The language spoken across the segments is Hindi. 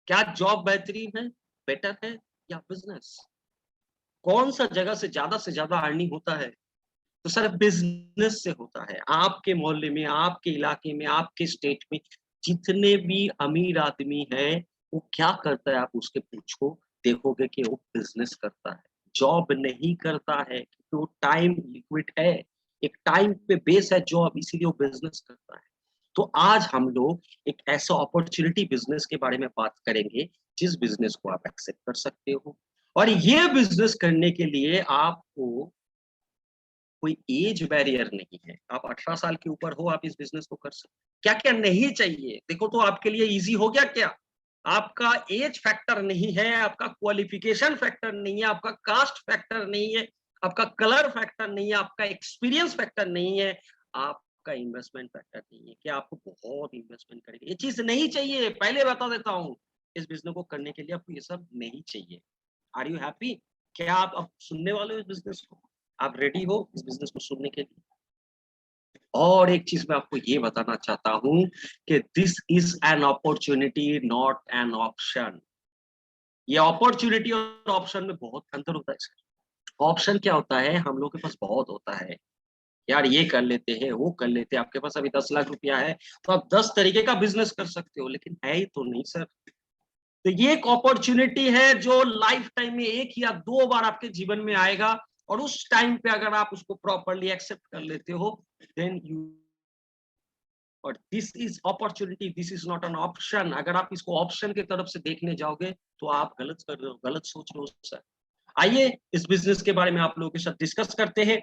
क्या जॉब बेहतरीन है, बेटर है या बिजनेस? कौन सा जगह से ज्यादा अर्निंग होता है? तो सर बिजनेस से होता है। आपके मोहल्ले में, आपके इलाके में, आपके स्टेट में जितने भी अमीर आदमी है, वो क्या करता है आप उसके पूछो, देखोगे कि वो बिजनेस करता है, जॉब नहीं करता है, क्योंकि वो टाइम लिक्विड है, एक टाइम पे बेस है जॉब, इसीलिए वो बिजनेस करता है। तो आज हम लोग एक ऐसा अपॉर्चुनिटी बिजनेस के बारे में बात करेंगे, जिस बिजनेस को आप एक्सेप्ट कर सकते हो। और ये बिजनेस करने के लिए आपको कोई एज बैरियर नहीं है। आप 18 साल के ऊपर हो, आप इस बिज़नेस को कर सकते हो। क्या-क्या नहीं चाहिए? देखो तो आपके लिए ईज़ी हो गया क्या? आपका एज फैक्टर नहीं है, आपका क्वालिफ़िकेशन फैक्टर नहीं है, आपका कास्ट फैक्टर नहीं है, आपका कलर फैक्टर नहीं है, आपका एक्सपीरियंस फैक्टर नहीं है, आपका इन्वेस्टमेंट फैक्टर नहीं है कि आपको बहुत इन्वेस्टमेंट करेंगे। ये चीज़ नहीं चाहिए, पहले बता देता हूँ। इस बिज़नेस को करने के लिए आपको ये सब नहीं चाहिए। Are you happy? क्या आप अब सुनने वाले हो इस बिज़नेस को? आप रेडी हो इस बिज़नेस को सुनने के लिए? और एक चीज़ मैं आपको ये बताना चाहता हूँ कि this is an opportunity not an option. ये अपॉर्च्युनिटी और ऑप्शन में बहुत अंतर होता है सर। ऑप्शन क्या होता है? हम लोग के पास बहुत होता है। यार ये कर लेते हैं, वो कर लेते हैं, आपके पास अभी 10 लाख रुपया है, तो आप 10 तरीके का बिज़नेस कर सकते हो, लेकिन है ही तो नहीं सर। तो ये एक अपॉर्च्युनिटी है जो लाइफ टाइम में 1 या 2 बार आपके जीवन में आएगा, और उस टाइम पे अगर आप उसको प्रॉपर्ली एक्सेप्ट कर लेते हो, देन यू, और this is opportunity, this is not an option. अगर आप इसको ऑप्शन की तरफ से देखने जाओगे, तो आप गलत कर रहे हो, गलत सोच रहे हो सर। आइए इस बिजनेस के बारे में आप लोगों के साथ डिस्कस करते हैं।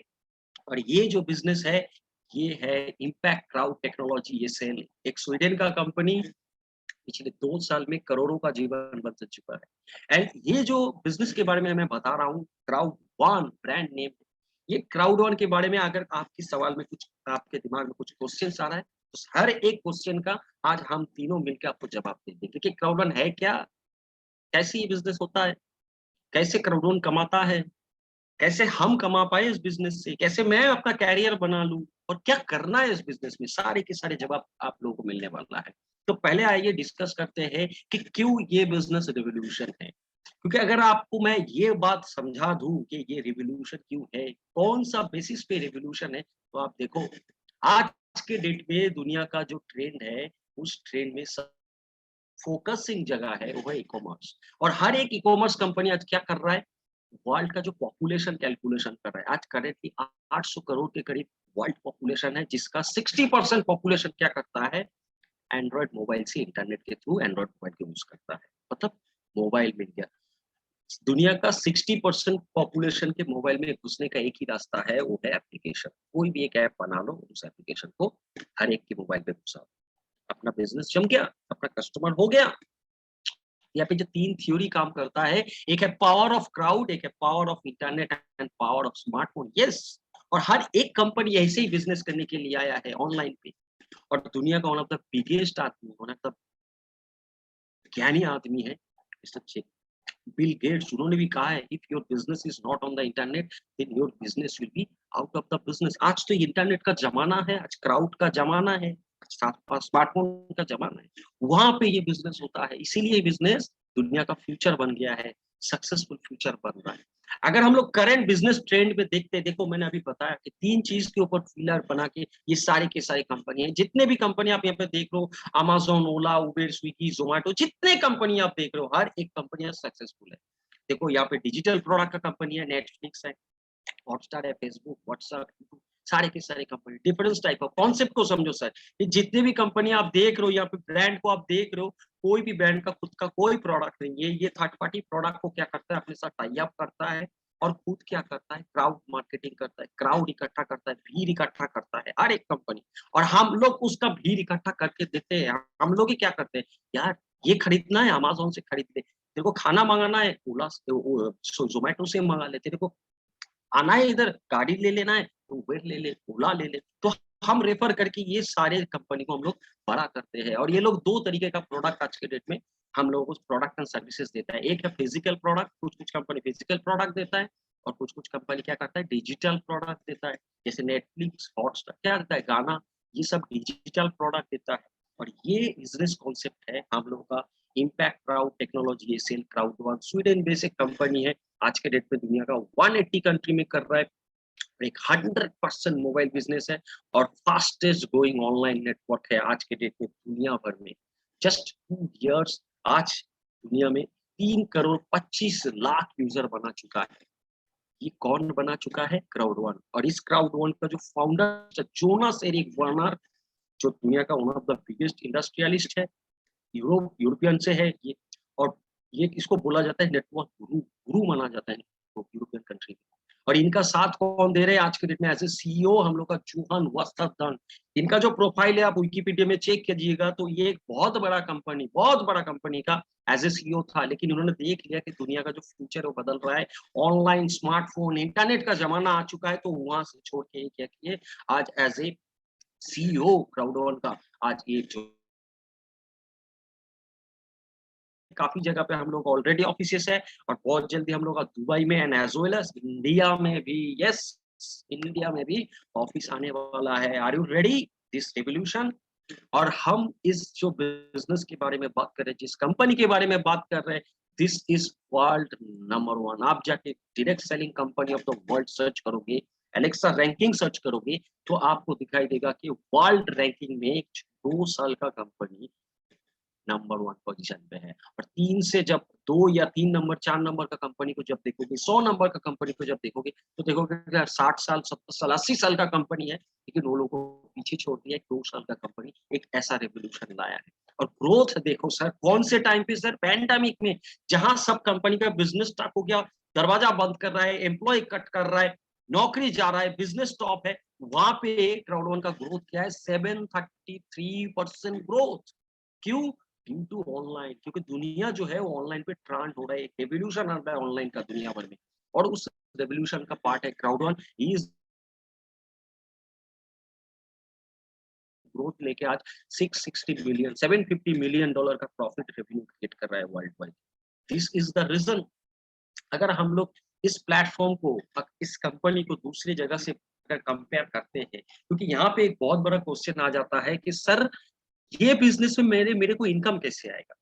और ये जो बिजनेस है, ये है इम्पैक्ट क्राउड टेक्नोलॉजी। ये सेल एक स्वीडन का कंपनी, पिछले 2 साल में करोड़ों का जीवन बदल चुका है। एंड ये जो बिज़नेस के बारे में मैं बता रहा हूँ, क्राउड वन ब्रांड नेम। ये क्राउड वन के बारे में अगर आपके सवाल में कुछ, आपके दिमाग में कुछ क्वेश्चन्स आ रहा है, तो हर एक क्वेश्चन का आज हम तीनों मिलकर आपको जवाब दे देंगे कि क्राउड वन है क्या? कैसे ये बिज़नेस होता है? कैसे क्राउड वन कमाता है? कैसे हम कमा पाए इस बिज़नेस से? कैसे मैं अपना करियर बना लूँ? और क्या करना है इस बिज़नेस में? सारे के सारे जवाब आप लोगों को मिलने वाला है। तो पहले आइए डिस्कस करते हैं कि क्यों ये बिज़नेस रिवॉल्यूशन है। क्योंकि अगर आपको मैं ये बात समझा दूँ कि ये रिवॉल्यूशन क्यों है, कौन-सा बेसिस पे रिवॉल्यूशन है, तो आप देखो, आज के डेट में दुनिया का जो ट्रेंड है, उस ट्रेंड में सब फोकसिंग जगह है, वो है ई-कॉमर्स। और हर एक ई-कॉमर्स कंपनी आज क्या कर रहा है? वर्ल्ड का जो पॉपुलेशन कैलकुलेशन कर रहा है, आज करेंटली 800 करोड़ के करीब वर्ल्ड पॉपुलेशन है, जिसका 60% पॉपुलेशन क्या करता है? एंड्रॉइड मोबाइल से इंटरनेट के थ्रू एंड्रॉइड मोबाइल को यूज़ करता है। मतलब मोबाइल मिल गया। दुनिया का 60% पॉपुलेशन के मोबाइल में घुसने का एक ही रास्ता है, वो है एप्लीकेशन। कोई भी एक ऐप बना लो, उस एप्लीकेशन को हर एक के मोबाइल पे घुसा दो। अपना बिज़नेस जम गया, अपना कस्टमर हो गया। यहाँ पे जो 3 थ्योरी काम करता है, एक है पावर ऑफ क्राउड, एक है power of internet and power of smartphone. Yes, और हर एक कंपनी ऐसे ही बिज़नेस करने के लिए आया है ऑनलाइन पे। और दुनिया का वन ऑफ द बिगेस्ट आदमी, वन ऑफ द ज्ञानी आदमी है, मिस्टर बिल गेट्स। उन्होंने भी कहा है, if your business is not on the internet, then your business will be out of the business. आज तो इंटरनेट का ज़माना है, आज क्राउड का ज़माना है, स्मार्टफ़ोन का ज़माना है। वहाँ पे ये बिज़नेस होता है, इसीलिए बिज़नेस दुनिया का फ्यूचर बन गया है, सक्सेसफुल फ्यूचर बन रहा है। अगर हम लोग करंट बिज़नेस ट्रेंड में देखते हैं, देखो मैंने अभी बताया कि 3 चीज़ के ऊपर पिलर बना के ये सारी की सारी कंपनी है। जितने भी कंपनी आप यहाँ पे देख रहे हो, अमेज़न, ओला, उबेर, स्विगी, ज़ोमैटो, जितने कंपनी आप देख रहे हो, हर एक कंपनी आज सक्सेसफुल है। देखो यहाँ पे डिजिटल प्रोडक्ट का कंपनी है, नेटफ्लिक्स है, हॉटस्टार है, फेसबुक, व्हाट्सएप, यूट्यूब, सारे के सारे company. Difference type of concept को समझो सर। ये जितने भी कंपनी आप देख रहे हो, यहाँ पे ब्रांड को आप देख रहे हो, कोई भी ब्रांड का खुद का कोई प्रोडक्ट नहीं है। ये थर्ड पार्टी प्रोडक्ट को क्या करता है, अपने साथ टाई अप करता है, और खुद क्या करता है, क्राउड मार्केटिंग करता है, क्राउड इकट्ठा करता है, भीड़ इकट्ठा करता है, हर एक कंपनी। और हम लोग उसका भीड़ इकट्ठा करके देते हैं। हम लोग ही क्या करते हैं, यार ये खरीदना है, अमेज़न से खरीद ले। तेरे को खाना मँगाना है, ओला से, ज़ोमैटो से मँगा ले। तेरे को आना है इधर, गाड़ी ले लेना है, तो उबेर ले ले, ओला ले ले। तो हम रेफर करके ये सारे कंपनी को हम लोग बड़ा करते हैं। और ये लोग 2 तरीके का प्रोडक्ट आज के डेट में हम लोगों को प्रोडक्ट एंड सर्विसेज़ देता है। एक है फिजिकल प्रोडक्ट, कुछ-कुछ कंपनी फिजिकल प्रोडक्ट देता है, और कुछ-कुछ कंपनी क्या करता है, डिजिटल प्रोडक्ट देता है। जैसे नेटफ्लिक्स, हॉटस्टार क्या देता है, गाना, ये सब डिजिटल प्रोडक्ट देता है। और ये बिज़नेस कॉन्सेप्ट है हम लोगों का, impact crowd technology, sale Crowd One Sweden based company है। आज के डेट में दुनिया का 180 कंट्री में कर रहा है, एक 100% मोबाइल बिजनेस है और फास्टेस्ट ग्रोइंग ऑनलाइन नेटवर्क है आज के डेट में दुनिया भर में। जस्ट 2 इयर्स आज दुनिया में 3 करोड़ 25 लाख यूजर बना चुका है। ये कौन बना चुका है? Crowd one. और इस क्राउड वन का जो फाउंडर जोनास एरिक वर्नर, जो दुनिया का one of the biggest industrialist है, यूरोपियन से है ये। और ये इसको बोला जाता है नेटवर्क गुरु, गुरु माना जाता है यूरोपियन कंट्री में। और इनका साथ कौन दे रहे हैं आज के डेट में एज ए सीईओ? हम लोग का जुहान वस्तादन। इनका जो प्रोफाइल है आप विकिपीडिया में चेक कीजिएगा तो ये एक बहुत बड़ा कंपनी का एज ए सीईओ था, लेकिन उन्होंने देख लिया कि दुनिया का जो फ्यूचर है वो बदल रहा है, ऑनलाइन स्मार्टफोन इंटरनेट का जमाना आ चुका है, तो वहां से छोड़ के क्या किए, आज as a CEO Crowd One का आज ये जो काफी जगह पे हम लोग ऑलरेडी ऑफिसेस है और बहुत जल्दी हम लोग का दुबई में and as well as India में भी, यस इंडिया में भी ऑफिस आने वाला है। Are you ready this revolution? और हम इस जो बिजनेस के बारे में बात कर रहे हैं, जिस कंपनी के बारे में बात कर रहे हैं, this is world number one. आप जाके direct selling company of the world search करोगे, एलेक्सा रैंकिंग सर्च करोगे तो आपको दिखाई देगा कि वर्ल्ड रैंकिंग में 2 साल का कंपनी नंबर वन पोजीशन पे है। और 3 से जब 2 या 3 नंबर 4 नंबर का कंपनी को जब देखोगे, 100 नंबर का कंपनी को जब देखोगे तो देखोगे कि 60 साल 70 साल 80 साल का कंपनी है, लेकिन वो लोगों को पीछे छोड़ दिया। 2 साल का कंपनी एक ऐसा रेवोल्यूशन लाया है। और ग्रोथ देखो सर, कौन से टाइम पे सर? पैंडेमिक में, जहां सब कंपनी का बिजनेस स्टॉप हो गया, दरवाजा बंद कर रहा है, एम्प्लॉय कट कर रहा है, नौकरी जा रहा है, बिजनेस स्टॉप है, वहां पे क्राउड वन का ग्रोथ क्या है? 733% ग्रोथ। क्यों? Due to online. क्योंकि दुनिया जो है वो ऑनलाइन पे ट्रांड हो रहा है, एक रेवोल्यूशन आ रहा है ऑनलाइन का दुनिया भर में, और उस रेवोल्यूशन का पार्ट है क्राउड वन। इज ग्रोथ लेके आज 660 मिलियन $750 का प्रॉफिट रेवेन्यू क्रिएट कर रहा है world wide. This is the reason. अगर हम लोग इस प्लेटफॉर्म को, इस कंपनी को दूसरी जगह से कंपेयर करते हैं, क्योंकि यहाँ पे एक बहुत बड़ा क्वेश्चन आ जाता है कि सर ये बिजनेस में मेरे मेरे को इनकम कैसे आएगा?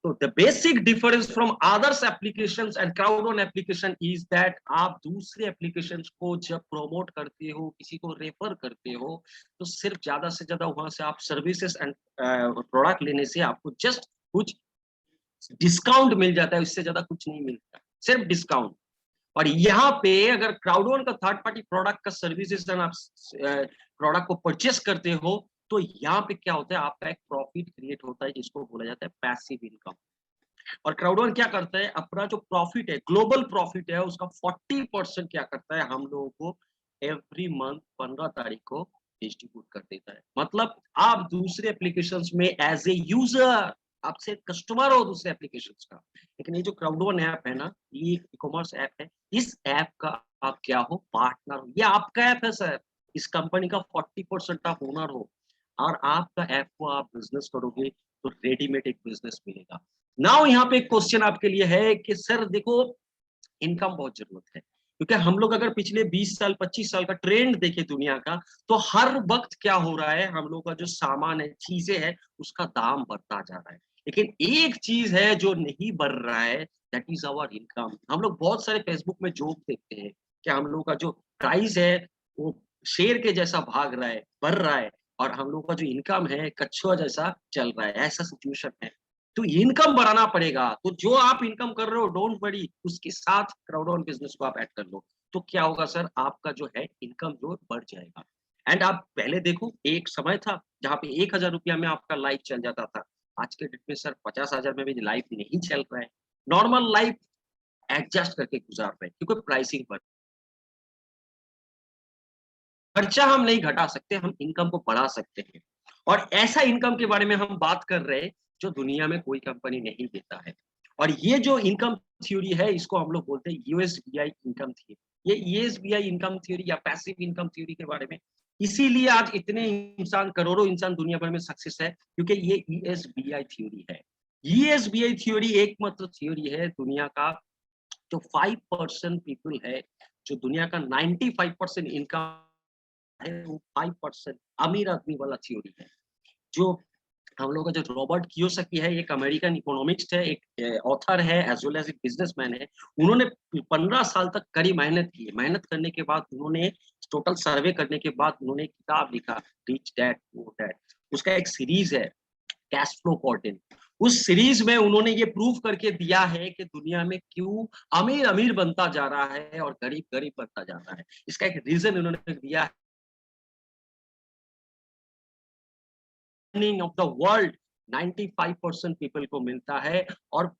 तो the basic difference from others applications and crowd on application is that आप दूसरे एप्लीकेशंस को जब प्रमोट करते हो, किसी को रेफर करते हो, तो सिर्फ ज्यादा से ज्यादा वहां से आप सर्विसेज एंड प्रोडक्ट लेने से आपको जस्ट कुछ डिस्काउंट मिल जाता है, इससे ज्यादा कुछ नहीं मिलता, सिर्फ डिस्काउंट। और यहाँ पे अगर क्राउड ऑन का थर्ड पार्टी प्रोडक्ट का सर्विसेज आप प्रोडक्ट को परचेस करते हो, तो यहाँ पे क्या होता है, आपका एक प्रॉफिट क्रिएट होता है जिसको बोला जाता है पैसिव इनकम। और क्राउड वन क्या करता है, अपना जो प्रॉफिट है, ग्लोबल प्रॉफिट है, उसका 40% क्या करता है, हम लोगों को एवरी मंथ 15 तारीख को डिस्ट्रीब्यूट कर देता है। मतलब आप दूसरे एप्लीकेशंस में एज ए यूजर, आपसे कस्टमर हो दूसरे एप्लीकेशंस का, लेकिन ये जो क्राउड वन ऐप है ना, ये ई कॉमर्स ऐप है, इस ऐप का आप क्या हो, पार्टनर हो। ये आपका ऐप है सर, इस कंपनी का 40% आप ओनर हो, और आपका ऐप को आप बिजनेस करोगे तो रेडीमेड एक बिजनेस मिलेगा। नाउ यहाँ पे एक क्वेश्चन आपके लिए है कि सर देखो, इनकम बहुत जरूरत है, क्योंकि हम लोग अगर पिछले 20 साल 25 साल का ट्रेंड देखें दुनिया का, तो हर वक्त क्या हो रहा है, हम लोग का जो सामान है, चीजें है, उसका दाम बढ़ता जा रहा है, लेकिन एक चीज है जो नहीं बढ़ रहा है, दैट इज आवर इनकम। हम लोग बहुत सारे फेसबुक में जोक देखते हैं कि हम लोग का जो प्राइस है वो शेर के जैसा भाग रहा है, बढ़ रहा है, और हम लोग का जो इनकम है कछुआ जैसा चल रहा है, ऐसा सिचुएशन है। तो इनकम बढ़ाना पड़ेगा। तो जो आप इनकम कर रहे हो, डोंट वरी, उसके साथ क्राउड ऑन बिजनेस को आप ऐड कर लो, तो क्या होगा सर, आपका जो है इनकम जो बढ़ जाएगा। एंड आप पहले देखो, एक समय था जहाँ पे 1,000 रुपया में आपका लाइफ चल जाता था। आज के डेट में सर 50,000 में भी लाइफ नहीं चल रहा है। नॉर्मल लाइफ एडजस्ट करके गुजार रहे हैं, क्योंकि प्राइसिंग पर खर्चा हम नहीं घटा सकते, हम इनकम को बढ़ा सकते हैं। और ऐसा इनकम के बारे में हम बात कर रहे हैं जो दुनिया में कोई कंपनी नहीं देता है। और ये जो इनकम थ्योरी है, इसको हम लोग बोलते हैं यूएसबीआई इनकम थ्योरी। ये यूएसबीआई इनकम थ्योरी या पैसिव इनकम थ्योरी के बारे में, इसीलिए आज इतने इंसान, करोड़ों इंसान दुनिया भर में सक्सेस है, क्योंकि ये ईएसबीआई थ्योरी है। ईएसबीआई थ्योरी एकमात्र थ्योरी है दुनिया का, जो 5% पीपल है, जो दुनिया का 95% इनकम है, वो 5% अमीर आदमी वाला थ्योरी है, जो हम लोग का जो रॉबर्ट कियोसाकी है, एक अमेरिकन इकोनॉमिस्ट है, एक ऑथर है एज़ वेल एज़ एक बिज़नेसमैन है। उन्होंने 15 साल तक कड़ी मेहनत की है। मेहनत करने के बाद उन्होंने टोटल सर्वे करने के बाद उन्होंने एक किताब लिखा, रिच डैड पुअर डैड। उसका एक सीरीज़ है, कैश फ्लो फोर्टीन। उस सीरीज़ में उन्होंने ये प्रूव करके दिया है कि दुनिया में क्यों अमीर-अमीर बनता जा रहा है और गरीब-गरीब बनता जा रहा है। इसका एक रीज़न उन्होंने दिया है, earning of the world 95% people को मिलता है और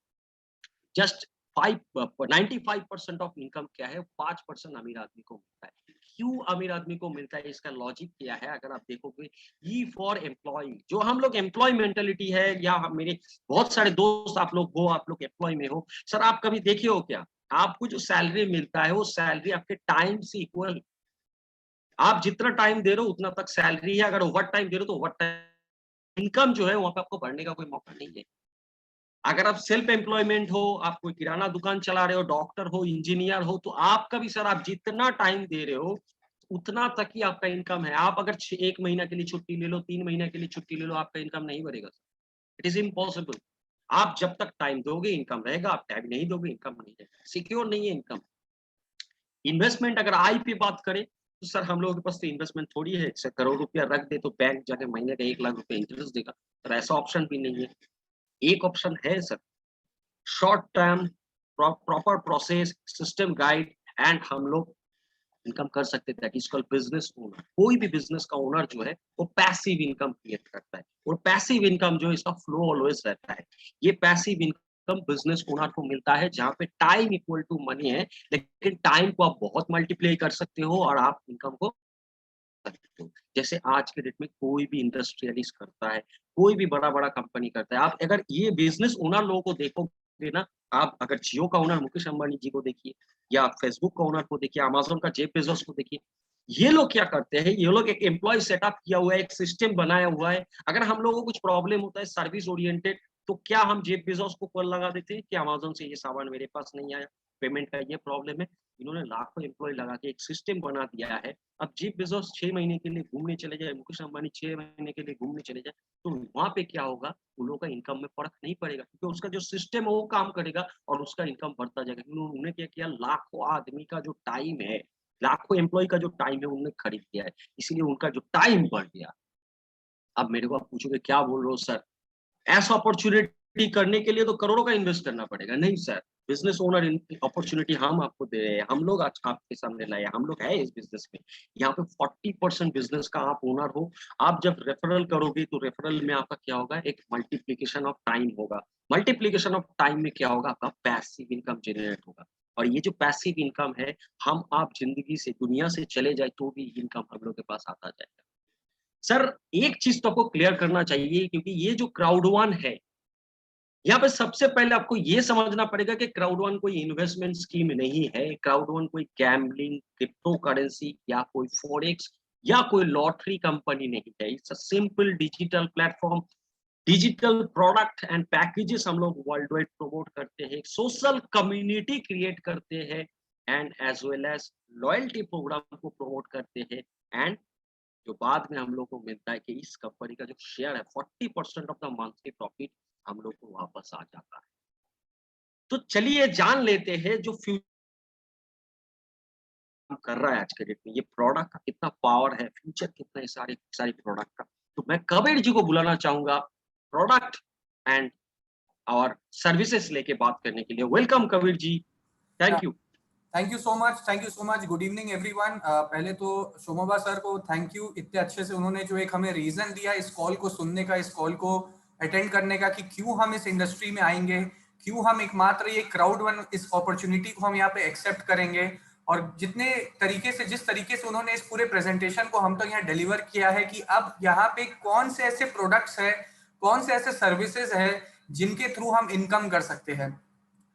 जस्ट 95% ऑफ इनकम क्या है, 5% अमीर आदमी को मिलता है। क्यों अमीर आदमी को मिलता है, इसका लॉजिक क्या है? अगर आप देखोगे, ई फॉर एम्प्लॉय, जो हम लोग एम्प्लॉय मेंटालिटी है, या मेरे बहुत सारे दोस्त आप लोग हो, आप लोग एम्प्लॉय में हो। सर आप कभी देखे हो क्या? आपको जो सैलरी मिलता है वो सैलरी आपके टाइम से इक्वल, आप जितना टाइम दे रहे हो उतना तक सैलरी है। अगर ओवर टाइम दे रहे हो तो ओवर टाइम इनकम जो है वहाँ पे आपको बढ़ने का कोई मौका नहीं है। अगर आप सेल्फ एम्प्लॉयमेंट हो, आप कोई किराना दुकान चला रहे हो, डॉक्टर हो, इंजीनियर हो, तो आपका भी सर आप जितना टाइम दे रहे हो, उतना तक ही आपका इनकम है। आप अगर 1 महीना के लिए छुट्टी ले लो, 3 महीने के लिए छुट्टी ले लो, आपका इनकम नहीं बढ़ेगा। It is impossible. आप जब तक टाइम दोगे इनकम रहेगा, आप टाइम नहीं दोगे इनकम नहीं रहेगा। सिक्योर नहीं है इनकम। इन्वेस्टमेंट अगर आय पे बात करें, तो सर हम लोगों के पास तो इन्वेस्टमेंट थोड़ी है। जैसे करोड़ रुपया रख दे तो बैंक जाके महीने का 1 लाख रुपए इंटरेस्ट देगा। सर ऐसा ऑप्शन भी नहीं है। एक ऑप्शन है sir, short term proper process system guide, and हम लोग इनकम कर सकते हैं। That is called business owner. कोई भी बिजनेस का ओनर जो है वो पैसिव इनकम क्रिएट करता है, और पैसिव इनकम जो है इसका फ्लो ऑलवेज रहता है। ये पैसिव इनकम बिजनेस ओनर को मिलता है जहाँ पे टाइम इक्वल टू मनी है, लेकिन टाइम को आप बहुत मल्टीप्लाई कर सकते हो और आप इनकम को सकते हो। जैसे आज के डेट में कोई भी इंडस्ट्रियलिस्ट करता है, कोई भी बड़ा-बड़ा कंपनी करता है। आप अगर ये बिज़नेस ओनर लोगों को देखोगे ना, आप अगर जियो का ओनर मुकेश अंबानी जी को देखिए, या फेसबुक का ओनर को देखिए, अमेज़न का जेफ बेज़ोस को देखिए। ये लोग क्या करते हैं, ये लोग एक एम्प्लॉयी सेटअप किया हुआ है, एक सिस्टम बनाया हुआ है। अगर हम लोगों को कुछ प्रॉब्लम होता है सर्विस ओरिएंटेड, तो क्या हम जेफ बेज़ोस को कॉल लगा देते हैं कि अमेज़न से ये सामान मेरे पास नहीं आया, पेमेंट का ये प्रॉब्लम है। इन्होंने लाखों एम्प्लॉयी लगा के एक सिस्टम बना दिया है। अब जेफ बेज़ोस 6 महीने के लिए घूमने चले जाए, मुकेश अंबानी 6 महीने के लिए घूमने चले जाए, तो वहाँ पे क्या होगा, उन लोगों का इनकम में फ़र्क नहीं पड़ेगा, क्योंकि उसका जो सिस्टम है वो काम करेगा और उसका इनकम बढ़ता जाएगा। क्योंकि उन्होंने क्या किया, लाखों आदमी का जो टाइम है, लाखों एम्प्लॉयी का जो टाइम है उन्होंने खरीद लिया है, इसलिए उनका जो टाइम बढ़ गया। अब मेरे को आप पूछोगे क्या बोल रहे हो सर? ऐसा अपॉर्च्युनिटी करने के लिए तो करोड़ों का इन्वेस्ट करना पड़ेगा। नहीं सर, बिज़नेस ओनर इन अपॉर्च्युनिटी हम आपको दे रहे हैं। हम लोग आज आपके सामने लाए हैं, हम लोग हैं इस बिज़नेस में। यहाँ पे 40% बिज़नेस का आप ओनर हो। आप जब रेफरल करोगे तो रेफरल में आपका क्या होगा, एक मल्टीप्लिकेशन ऑफ टाइम होगा। मल्टीप्लिकेशन ऑफ टाइम में क्या होगा, आपका पैसिव इनकम जनरेट होगा। और ये जो पैसिव इनकम है, हम आप ज़िंदगी से दुनिया से चले जाए तो भी इनकम हम लोग के पास आता जाएगा। सर एक चीज़ तो आपको क्लियर करना चाहिए, क्योंकि ये जो क्राउड वन है, यहाँ पे सबसे पहले आपको ये समझना पड़ेगा कि क्राउड वन कोई इन्वेस्टमेंट स्कीम नहीं है। क्राउड वन कोई गैम्बलिंग, क्रिप्टो करेंसी या कोई फॉरेक्स या कोई लॉटरी कंपनी नहीं है। It's a simple digital platform, digital product and packages हम लोग वर्ल्ड वाइड प्रमोट करते हैं, सोशल कम्युनिटी क्रिएट करते हैं, and as well as loyalty programme को प्रमोट करते हैं। एंड जो बाद में हम लोग को मिलता है कि इस कंपनी का जो शेयर है, 40% ऑफ द मंथली प्रॉफिट हम लोग को वापस आ जाता है। तो चलिए जान लेते हैं जो फ्यूचर कर रहा है आज के डेट में, ये प्रोडक्ट का कितना पावर है, फ्यूचर कितना है सारे सारे प्रोडक्ट का। तो मैं कबीर जी को बुलाना चाहूंगा प्रोडक्ट एंड और सर्विसेज लेके बात करने के लिए। Welcome Kabir ji, thank you. Thank you so much, thank you so much. Good evening everyone. पहले तो शोमोबा सर को थैंक यू, इतने अच्छे से उन्होंने जो एक हमें रीजन दिया इस कॉल को सुनने का, इस कॉल को अटेंड करने का, कि क्यों हम इस इंडस्ट्री में आएंगे, क्यों हम एकमात्र ये क्राउड वन इस अपॉर्चुनिटी को हम यहाँ पे एक्सेप्ट करेंगे। और जितने तरीके से, जिस तरीके से उन्होंने इस पूरे प्रेजेंटेशन को हम तक यहाँ डिलीवर किया है कि अब यहाँ पे कौन से ऐसे प्रोडक्ट्स है, कौन से ऐसे सर्विसेज है जिनके थ्रू हम इनकम कर सकते हैं।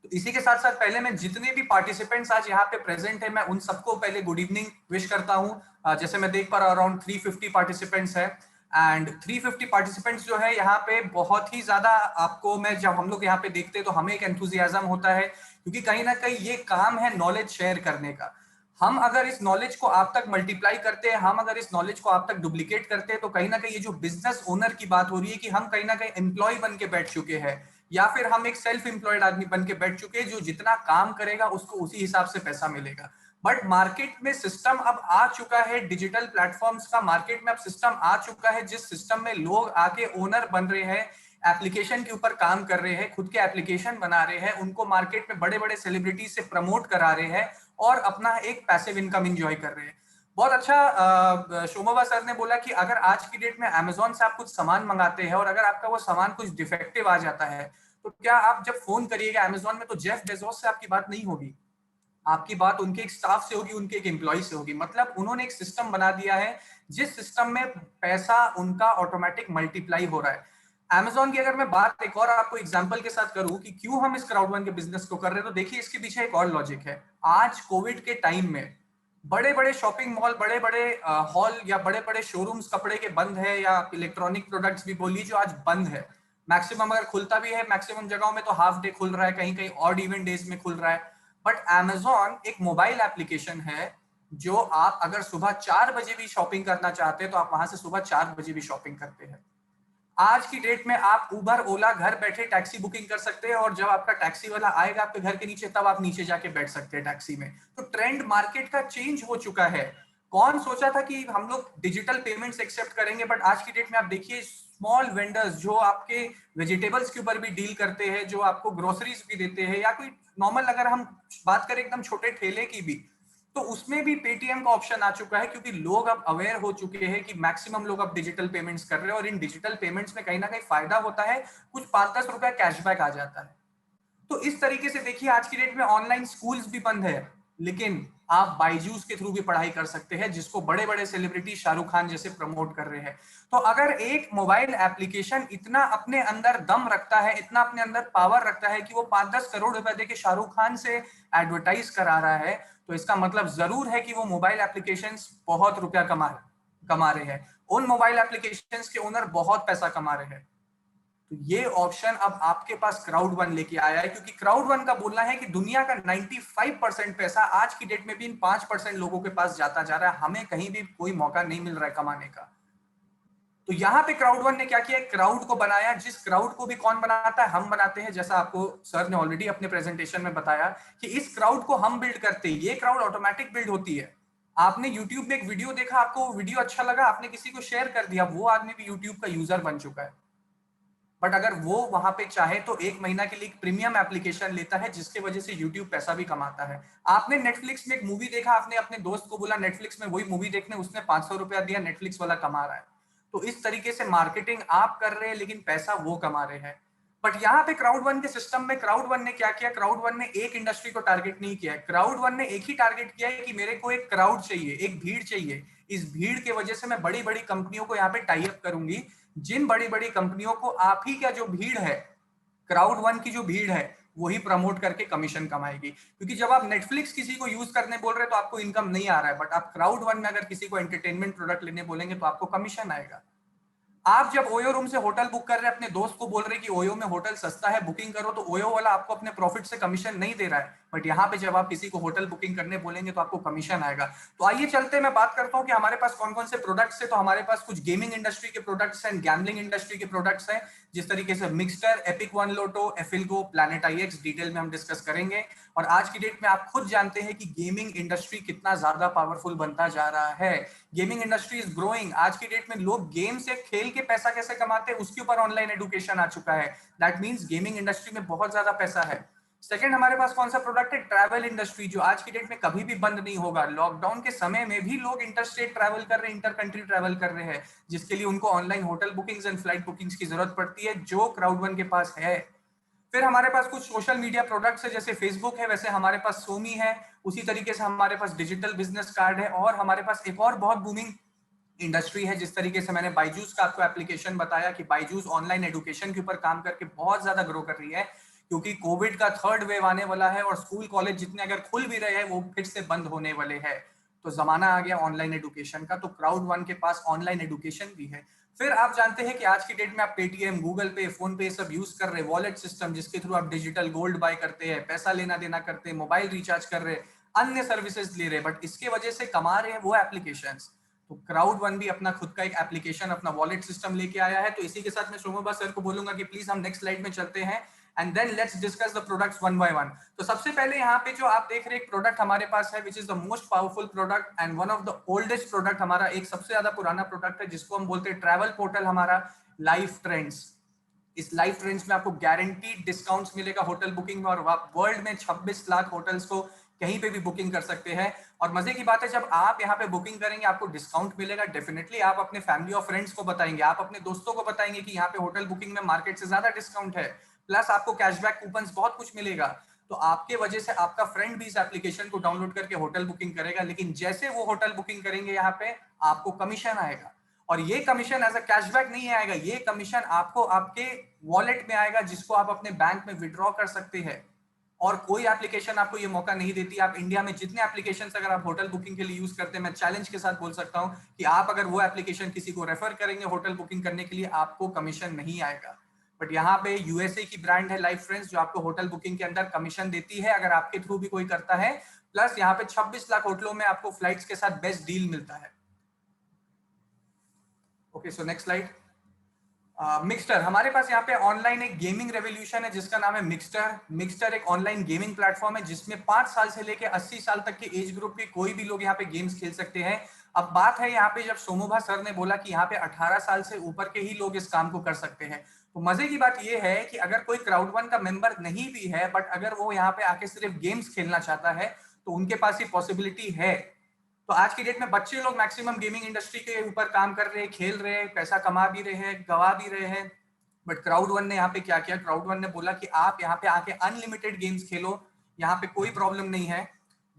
तो इसी के साथ साथ पहले मैं जितने भी पार्टिसिपेंट्स आज यहाँ पे प्रेजेंट है, मैं उन सबको पहले गुड इवनिंग विश करता हूँ। जैसे मैं देख पा रहा हूँ अराउंड 350 पार्टिसिपेंट्स है, एंड 350 पार्टिसिपेंट्स जो है यहाँ पे बहुत ही ज्यादा, आपको मैं जब हम लोग यहाँ पे देखते हैं तो हमें एक एंथुजियाज्म होता है, क्योंकि कहीं ना कहीं ये काम है नॉलेज शेयर करने का। हम अगर इस नॉलेज को आप तक मल्टीप्लाई करते हैं, हम अगर इस नॉलेज को आप तक डुप्लीकेट करते हैं, तो कहीं ना कहीं ये जो बिजनेस ओनर की बात हो रही है कि हम कहीं ना कहीं एम्प्लॉय बन के बैठ चुके हैं, या फिर हम एक सेल्फ एम्प्लॉयड आदमी बन के बैठ चुके हैं जो जितना काम करेगा उसको उसी हिसाब से पैसा मिलेगा। बट मार्केट में सिस्टम अब आ चुका है, डिजिटल प्लेटफॉर्म्स का मार्केट में अब सिस्टम आ चुका है, जिस सिस्टम में लोग आके ओनर बन रहे हैं, एप्लीकेशन के ऊपर काम कर रहे हैं, खुद के एप्लीकेशन बना रहे हैं, उनको मार्केट में बड़े बड़े सेलिब्रिटी से प्रमोट करा रहे हैं और अपना एक पैसिव इनकम एंजॉय कर रहे हैं। बहुत अच्छा शोमोबा सर ने बोला कि अगर आज की डेट में अमेजोन से आप कुछ सामान मंगाते हैं और अगर आपका वो सामान कुछ डिफेक्टिव आ जाता है, तो क्या आप जब फोन करिएगा अमेजोन में तो जेफ बेजोस से आपकी बात नहीं होगी, आपकी बात उनके एक स्टाफ से होगी, उनके एक एम्प्लॉय से होगी। मतलब उन्होंने एक सिस्टम बना दिया है जिस सिस्टम में पैसा उनका ऑटोमेटिक मल्टीप्लाई हो रहा है। अमेजोन की अगर मैं बात एक और आपको एग्जांपल के साथ करूं कि क्यों हम इस क्राउड वन के बिजनेस को कर रहे हैं, तो देखिए इसके पीछे एक और लॉजिक है। आज कोविड के टाइम में बड़े बड़े शॉपिंग मॉल, बड़े बड़े हॉल या बड़े बड़े शोरूम्स कपड़े के बंद है, या इलेक्ट्रॉनिक प्रोडक्ट्स भी बोलिए जो आज बंद है। मैक्सिमम अगर खुलता भी है, मैक्सिमम जगहों में तो हाफ डे खुल रहा है, कहीं कहीं ऑड इवन डेज में खुल रहा है। बट Amazon एक मोबाइल एप्लीकेशन है जो आप अगर सुबह 4 बजे भी शॉपिंग करना चाहते हैं तो आप वहां से सुबह 4 बजे भी शॉपिंग करते हैं। आज की डेट में आप उबर ओला घर बैठे टैक्सी बुकिंग कर सकते हैं, और जब आपका टैक्सी वाला आएगा आपके घर के नीचे तब आप नीचे जाके बैठ सकते हैं टैक्सी में। तो ट्रेंड मार्केट का चेंज हो चुका है। कौन सोचा था कि हम लोग डिजिटल पेमेंट्स एक्सेप्ट करेंगे, बट आज की डेट में आप देखिए स्मॉल वेंडर्स जो आपके वेजिटेबल्स के ऊपर भी डील करते हैं, जो आपको ग्रोसरीज भी देते हैं, या कोई नॉर्मल अगर हम बात करें एकदम छोटे ठेले की भी, तो उसमें भी पेटीएम का ऑप्शन आ चुका है, क्योंकि लोग अब अवेयर हो चुके हैं कि मैक्सिमम लोग अब डिजिटल पेमेंट्स कर रहे हैं, और इन डिजिटल पेमेंट्स में कहीं ना कहीं फायदा होता है, कुछ 5-10 रुपया कैशबैक आ जाता है। तो इस तरीके से देखिए आज की डेट में ऑनलाइन स्कूल्स भी बंद है, लेकिन आप बायजूस के थ्रू भी पढ़ाई कर सकते हैं, जिसको बड़े बड़े सेलिब्रिटी शाहरुख खान जैसे प्रमोट कर रहे हैं। तो अगर एक मोबाइल एप्लीकेशन इतना अपने अंदर दम रखता है, इतना अपने अंदर पावर रखता है कि वो 5-10 करोड़ रुपए देके शाहरुख खान से एडवर्टाइज करा रहा है, तो इसका मतलब जरूर है कि वो मोबाइल एप्लीकेशन बहुत रुपया कमा रहे हैं, उन मोबाइल एप्लीकेशन के ओनर बहुत पैसा कमा रहे हैं। तो ये ऑप्शन अब आपके पास क्राउड वन लेके आया है, क्योंकि क्राउड वन का बोलना है कि दुनिया का 95% पैसा आज की डेट में भी इन 5% लोगों के पास जाता जा रहा है, हमें कहीं भी कोई मौका नहीं मिल रहा है कमाने का। तो यहाँ पे क्राउड वन ने क्या किया, क्राउड को बनाया, जिस क्राउड को भी कौन बनाता है, हम बनाते हैं। जैसा आपको सर ने ऑलरेडी अपने प्रेजेंटेशन में बताया कि इस क्राउड को हम बिल्ड करते हैं, ये क्राउड ऑटोमेटिक बिल्ड होती है। आपने यूट्यूब में एक वीडियो देखा, आपको वीडियो अच्छा लगा, आपने किसी को शेयर कर दिया, वो आदमी भी यूट्यूब का यूजर बन चुका है। बट अगर वो वहां पे चाहे तो 1 महीना के लिए प्रीमियम एप्लीकेशन लेता है, जिसकी वजह से यूट्यूब पैसा भी कमाता है। आपने नेटफ्लिक्स में एक मूवी देखा, आपने अपने दोस्त को बोला नेटफ्लिक्स में वही मूवी देखने, उसने 500 रुपया दिया, नेटफ्लिक्स वाला कमा रहा है। तो इस तरीके से मार्केटिंग आप कर रहे हैं, लेकिन पैसा वो कमा रहे हैं। बट यहाँ पे क्राउड वन के सिस्टम में क्राउड वन ने क्या किया, क्राउड वन ने एक इंडस्ट्री को टारगेट नहीं किया है, क्राउड वन ने एक ही टारगेट किया है कि मेरे को एक क्राउड चाहिए, एक भीड़ चाहिए। इस भीड़ के वजह से मैं बड़ी बड़ी कंपनियों को यहाँ पे टाई अप करूंगी, जिन बड़ी बड़ी कंपनियों को आप ही का जो भीड़ है, क्राउड वन की जो भीड़ है, वही प्रमोट करके कमीशन कमाएगी। क्योंकि जब आप नेटफ्लिक्स किसी को यूज करने बोल रहे हैं तो आपको इनकम नहीं आ रहा है, बट आप क्राउड वन में अगर किसी को एंटरटेनमेंट प्रोडक्ट लेने बोलेंगे तो आपको कमीशन आएगा। आप जब ओयो रूम से होटल बुक कर रहे हैं, अपने दोस्त को बोल रहे हैं कि ओयो में होटल सस्ता है, बुकिंग करो, तो ओयो वाला आपको अपने प्रॉफिट से कमीशन नहीं दे रहा है। बट यहाँ पे जब आप किसी को होटल बुकिंग करने बोलेंगे तो आपको कमीशन आएगा। तो आइए चलते, मैं बात करता हूँ कि हमारे पास कौन कौन से प्रोडक्ट्स है। तो हमारे पास कुछ गेमिंग इंडस्ट्री के प्रोडक्ट्स हैं, गैम्बलिंग इंडस्ट्री के प्रोडक्ट्स हैं, जिस तरीके से मिक्सटर, एपिक वन लोटो, एफिलगो, प्लैनेट आईएक्स, डिटेल में हम डिस्कस करेंगे। और आज की डेट में आप खुद जानते हैं कि गेमिंग इंडस्ट्री कितना ज्यादा पावरफुल बनता जा रहा है। Gaming industry is growing. आज की डेट में लोग गेम से खेल के पैसा कैसे कमाते हैं उसके ऊपर ऑनलाइन एजुकेशन आ चुका है। दैट मींस गेमिंग इंडस्ट्री में बहुत ज्यादा पैसा है। सेकंड, हमारे पास कौन सा प्रोडक्ट है, ट्रैवल इंडस्ट्री, जो आज की डेट में कभी भी बंद नहीं होगा। लॉकडाउन के समय में भी लोग इंटरस्टेट ट्रैवल कर रहे हैं, इंटर कंट्री ट्रैवल कर रहे हैं, जिसके लिए उनको online hotel bookings and flight bookings की जरूरत पड़ती है, जो क्राउड वन के पास है। फिर हमारे पास कुछ सोशल मीडिया प्रोडक्ट्स है, जैसे फेसबुक है, वैसे हमारे पास सोमी है, उसी तरीके से हमारे पास डिजिटल बिजनेस कार्ड है, और हमारे पास एक और बहुत बूमिंग इंडस्ट्री है। जिस तरीके से मैंने बायजूस का आपको एप्लीकेशन बताया कि बायजूस ऑनलाइन एजुकेशन के ऊपर काम करके बहुत ज्यादा ग्रो कर रही है, क्योंकि कोविड का थर्ड वेव आने वाला है और स्कूल कॉलेज जितने अगर खुल भी रहे हैं वो फिर से बंद होने वाले हैं। तो जमाना आ गया ऑनलाइन एजुकेशन का, तो क्राउड वन के पास ऑनलाइन एजुकेशन भी है। फिर आप जानते हैं कि आज की डेट में आप पेटीएम, गूगल पे, फोन पे सब यूज कर रहे हैं, वॉलेट सिस्टम जिसके थ्रू आप डिजिटल गोल्ड बाय करते हैं, पैसा लेना देना करते हैं, मोबाइल रिचार्ज कर रहे हैं। अन्य सर्विसेज ले रहे हैं, बट इसके वजह से कमा रहे हैं वो एप्लीकेशंस। तो क्राउड वन भी अपना खुद का एक एप्लीकेशन, अपना वॉलेट सिस्टम लेके आया है। तो इसी के साथ मैं सोमोबा सर को बोलूंगा कि प्लीज हम नेक्स्ट स्लाइड में चलते हैं and then let's discuss the products one by one. तो सबसे पहले यहाँ पे जो आप देख रहे हैं एक प्रोडक्ट हमारे पास है which is the most powerful product and one of the oldest product, हमारा एक सबसे ज्यादा पुराना प्रोडक्ट है जिसको हम बोलते हैं ट्रैवल पोर्टल, हमारा लाइफ ट्रेंड्स। इस लाइफ ट्रेंड्स में आपको गारंटीड डिस्काउंट्स मिलेगा होटल बुकिंग में, और वर्ल्ड में 26 लाख होटल्स को कहीं पे भी बुकिंग कर सकते हैं। और मजे की बात है जब आप यहाँ पे बुकिंग करेंगे आपको डिस्काउंट मिलेगा, डेफिनेटली आप अपने फैमिली और फ्रेंड्स को बताएंगे, आप अपने दोस्तों को बताएंगे कि यहाँ पे होटल बुकिंग में मार्केट से ज्यादा डिस्काउंट है, प्लस आपको कैशबैक कूपन बहुत कुछ मिलेगा। तो आपके वजह से आपका फ्रेंड भी इस एप्लीकेशन को डाउनलोड करके होटल बुकिंग करेगा, लेकिन जैसे वो होटल बुकिंग करेंगे यहाँ पे आपको कमीशन आएगा, और ये कमीशन एज अ कैशबैक नहीं आएगा, ये कमीशन आपको आपके वॉलेट में आएगा जिसको आप अपने बैंक में विड्रॉ कर सकते हैं। और कोई एप्लीकेशन आपको ये मौका नहीं देती। आप इंडिया में जितने एप्लीकेशंस अगर आप होटल बुकिंग के लिए यूज करते हैं, मैं चैलेंज के साथ बोल सकता हूं कि आप अगर वो एप्लीकेशन किसी को रेफर करेंगे होटल बुकिंग करने के लिए, आपको कमीशन नहीं आएगा। बट यहाँ पे यूएसए की ब्रांड है लाइफ फ्रेंड्स जो आपको होटल बुकिंग के अंदर कमीशन देती है अगर आपके थ्रू भी कोई करता है, प्लस यहाँ पे 26 लाख होटलों में आपको फ्लाइट्स के साथ बेस्ट डील मिलता है। Okay, so next slide. मिक्सटर, हमारे पास यहाँ पे ऑनलाइन एक गेमिंग रेवोल्यूशन है जिसका नाम है मिक्सटर। मिक्सटर एक ऑनलाइन गेमिंग प्लेटफॉर्म है जिसमें 5 साल से लेकर 80 साल तक के एज ग्रुप के कोई भी लोग यहाँ पे गेम्स खेल सकते हैं। अब बात है यहाँ पे जब सोमोभा सर ने बोला कि यहाँ पे 18 साल से ऊपर के ही लोग इस काम को कर सकते हैं, तो मजे की बात यह है कि अगर कोई क्राउड वन का मेंबर नहीं भी है बट अगर वो यहाँ पे आके सिर्फ गेम्स खेलना चाहता है तो उनके पास ये पॉसिबिलिटी है। तो आज की डेट में बच्चे लोग मैक्सिमम गेमिंग इंडस्ट्री के ऊपर काम कर रहे हैं, खेल रहे हैं, पैसा कमा भी रहे हैं, गवा भी रहे हैं। बट क्राउड वन ने यहाँ पे क्या किया, क्राउड वन ने बोला कि आप यहाँ पे आके अनलिमिटेड गेम्स खेलो, यहाँ पे कोई प्रॉब्लम नहीं है